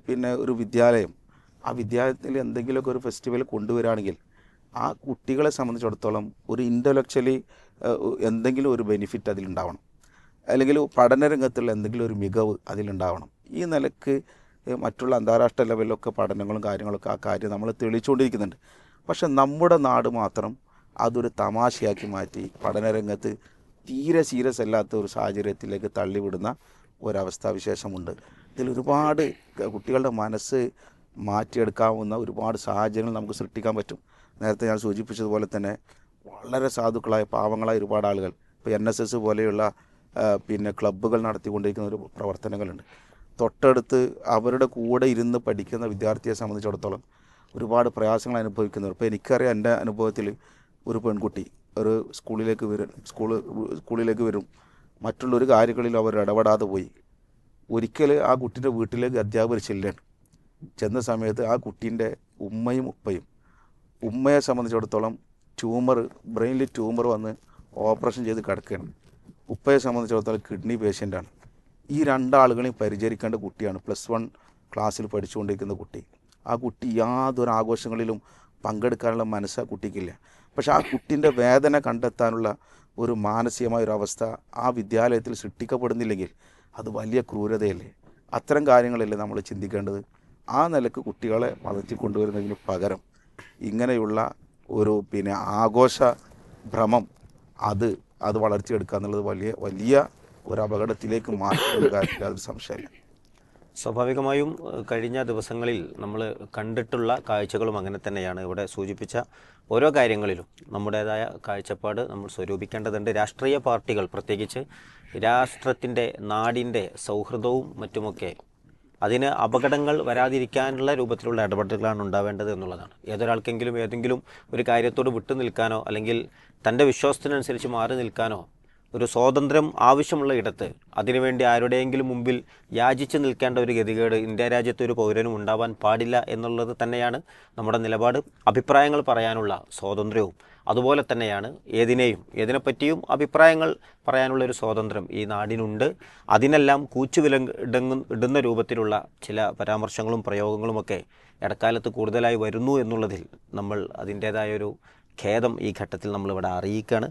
B: ഒരു വിദ്യാലയം, ആ വിദ്യാലയത്തിൽ എന്തെങ്കിലുമൊക്കെ ഒരു ഫെസ്റ്റിവൽ കൊണ്ടുവരികയാണെങ്കിൽ ആ കുട്ടികളെ സംബന്ധിച്ചിടത്തോളം ഒരു ഇൻ്റലക്ച്വലി എന്തെങ്കിലും ഒരു ബെനിഫിറ്റ് അതിലുണ്ടാവണം, അല്ലെങ്കിൽ പഠനരംഗത്തുള്ള എന്തെങ്കിലും ഒരു മികവ് അതിലുണ്ടാവണം. ഈ നിലക്ക് മറ്റുള്ള അന്താരാഷ്ട്ര ലെവലിലൊക്കെ പഠനങ്ങളും കാര്യങ്ങളൊക്കെ ആ കാര്യം നമ്മൾ തെളിയിച്ചുകൊണ്ടിരിക്കുന്നുണ്ട്. പക്ഷെ നമ്മുടെ നാട് മാത്രം അതൊരു തമാശയാക്കി മാറ്റി പഠനരംഗത്ത് തീരെ സീരിയസ് അല്ലാത്ത ഒരു സാഹചര്യത്തിലേക്ക് തള്ളിവിടുന്ന ഒരവസ്ഥാവിശേഷമുണ്ട്. ഇതിൽ ഒരുപാട് കുട്ടികളുടെ മനസ്സ് മാറ്റിയെടുക്കാവുന്ന ഒരുപാട് സാഹചര്യങ്ങൾ നമുക്ക് സൃഷ്ടിക്കാൻ പറ്റും. നേരത്തെ ഞാൻ സൂചിപ്പിച്ചതുപോലെ തന്നെ വളരെ സാധുക്കളായ പാവങ്ങളായ ഒരുപാട് ആളുകൾ ഇപ്പോൾ NSS പോലെയുള്ള ക്ലബ്ബുകൾ നടത്തിക്കൊണ്ടിരിക്കുന്ന ഒരു പ്രവർത്തനങ്ങളുണ്ട്. തൊട്ടടുത്ത് അവരുടെ കൂടെ ഇരുന്ന് പഠിക്കുന്ന വിദ്യാർത്ഥിയെ സംബന്ധിച്ചിടത്തോളം ഒരുപാട് പ്രയാസങ്ങൾ അനുഭവിക്കുന്നവർ. ഇപ്പോൾ എനിക്കറിയാം, എൻ്റെ അനുഭവത്തിൽ ഒരു പെൺകുട്ടി ഒരു സ്കൂളിലേക്ക് വരും, മറ്റുള്ളൊരു കാര്യങ്ങളിൽ അവർ ഇടപെടാതെ പോയി. ഒരിക്കൽ ആ കുട്ടീൻ്റെ വീട്ടിലേക്ക് അധ്യാപകർ ചെന്ന സമയത്ത് ആ കുട്ടീൻ്റെ ഉമ്മയും ഉപ്പയും, ഉമ്മയെ സംബന്ധിച്ചിടത്തോളം ബ്രെയിനിൽ ട്യൂമർ വന്ന് ഓപ്പറേഷൻ ചെയ്ത് കിടക്കുകയാണ്. ഉപ്പയെ സംബന്ധിച്ചിടത്തോളം കിഡ്നി പേഷ്യൻ്റാണ്. ഈ രണ്ടാളുകളെയും പരിചരിക്കേണ്ട കുട്ടിയാണ്. +1 ക്ലാസ്സിൽ പഠിച്ചുകൊണ്ടിരിക്കുന്ന കുട്ടി. ആ കുട്ടി യാതൊരു ആഘോഷങ്ങളിലും പങ്കെടുക്കാനുള്ള മനസ്സ് ആ കുട്ടിക്കില്ല. പക്ഷേ ആ കുട്ടീൻ്റെ വേദന കണ്ടെത്താനുള്ള ഒരു മാനസികമായൊരവസ്ഥ ആ വിദ്യാലയത്തിൽ സൃഷ്ടിക്കപ്പെടുന്നില്ലെങ്കിൽ അത് വലിയ ക്രൂരതയല്ലേ? അത്തരം കാര്യങ്ങളല്ലേ നമ്മൾ ചിന്തിക്കേണ്ടത്? ആ നിലക്ക് കുട്ടികളെ വളർത്തിക്കൊണ്ടുവരുന്നതിന് പകരം ഇങ്ങനെയുള്ള ഒരു ആഘോഷ ഭ്രമം അത് വളർത്തിയെടുക്കുക എന്നുള്ളത് വലിയ ഒരു അപകടത്തിലേക്ക് മാറ്റുന്ന കാര്യത്തിൽ അതൊരു സംശയമില്ല.
C: സ്വാഭാവികമായും കഴിഞ്ഞ ദിവസങ്ങളിൽ നമ്മൾ കണ്ടിട്ടുള്ള കാഴ്ചകളും അങ്ങനെ തന്നെയാണ്. ഇവിടെ സൂചിപ്പിച്ച ഓരോ കാര്യങ്ങളിലും നമ്മുടേതായ കാഴ്ചപ്പാട് നമ്മൾ സ്വരൂപിക്കേണ്ടതുണ്ട്. രാഷ്ട്രീയ പാർട്ടികൾ പ്രത്യേകിച്ച് രാഷ്ട്രത്തിൻ്റെ നാടിൻ്റെ സൗഹൃദവും മറ്റുമൊക്കെ അതിന് അപകടങ്ങൾ വരാതിരിക്കാനുള്ള രൂപത്തിലുള്ള ഇടപെടലുകളാണ് ഉണ്ടാവേണ്ടത് എന്നുള്ളതാണ്. ഏതൊരാൾക്കെങ്കിലും ഏതെങ്കിലും ഒരു കാര്യത്തോട് വിട്ടു നിൽക്കാനോ അല്ലെങ്കിൽ തൻ്റെ വിശ്വാസത്തിനനുസരിച്ച് മാറി നിൽക്കാനോ ഒരു സ്വാതന്ത്ര്യം ആവശ്യമുള്ള ഇടത്ത് അതിനുവേണ്ടി ആരുടെയെങ്കിലും മുമ്പിൽ യാചിച്ച് നിൽക്കേണ്ട ഒരു ഗതികേട് ഇന്ത്യ രാജ്യത്തെ ഒരു പൗരനും ഉണ്ടാവാൻ പാടില്ല എന്നുള്ളത് തന്നെയാണ് നമ്മുടെ നിലപാട്. അഭിപ്രായങ്ങൾ പറയാനുള്ള സ്വാതന്ത്ര്യവും അതുപോലെ തന്നെയാണ് ഏതിനെപ്പറ്റിയും അഭിപ്രായങ്ങൾ പറയാനുള്ള ഒരു സ്വാതന്ത്ര്യം ഈ നാടിനുണ്ട്. അതിനെല്ലാം ഇടുന്ന രൂപത്തിലുള്ള ചില പരാമർശങ്ങളും പ്രയോഗങ്ങളുമൊക്കെ ഇടക്കാലത്ത് കൂടുതലായി വരുന്നു എന്നുള്ളതിൽ നമ്മൾ അതിൻ്റേതായൊരു ഖേദം ഈ ഘട്ടത്തിൽ നമ്മളിവിടെ അറിയിക്കുകയാണ്.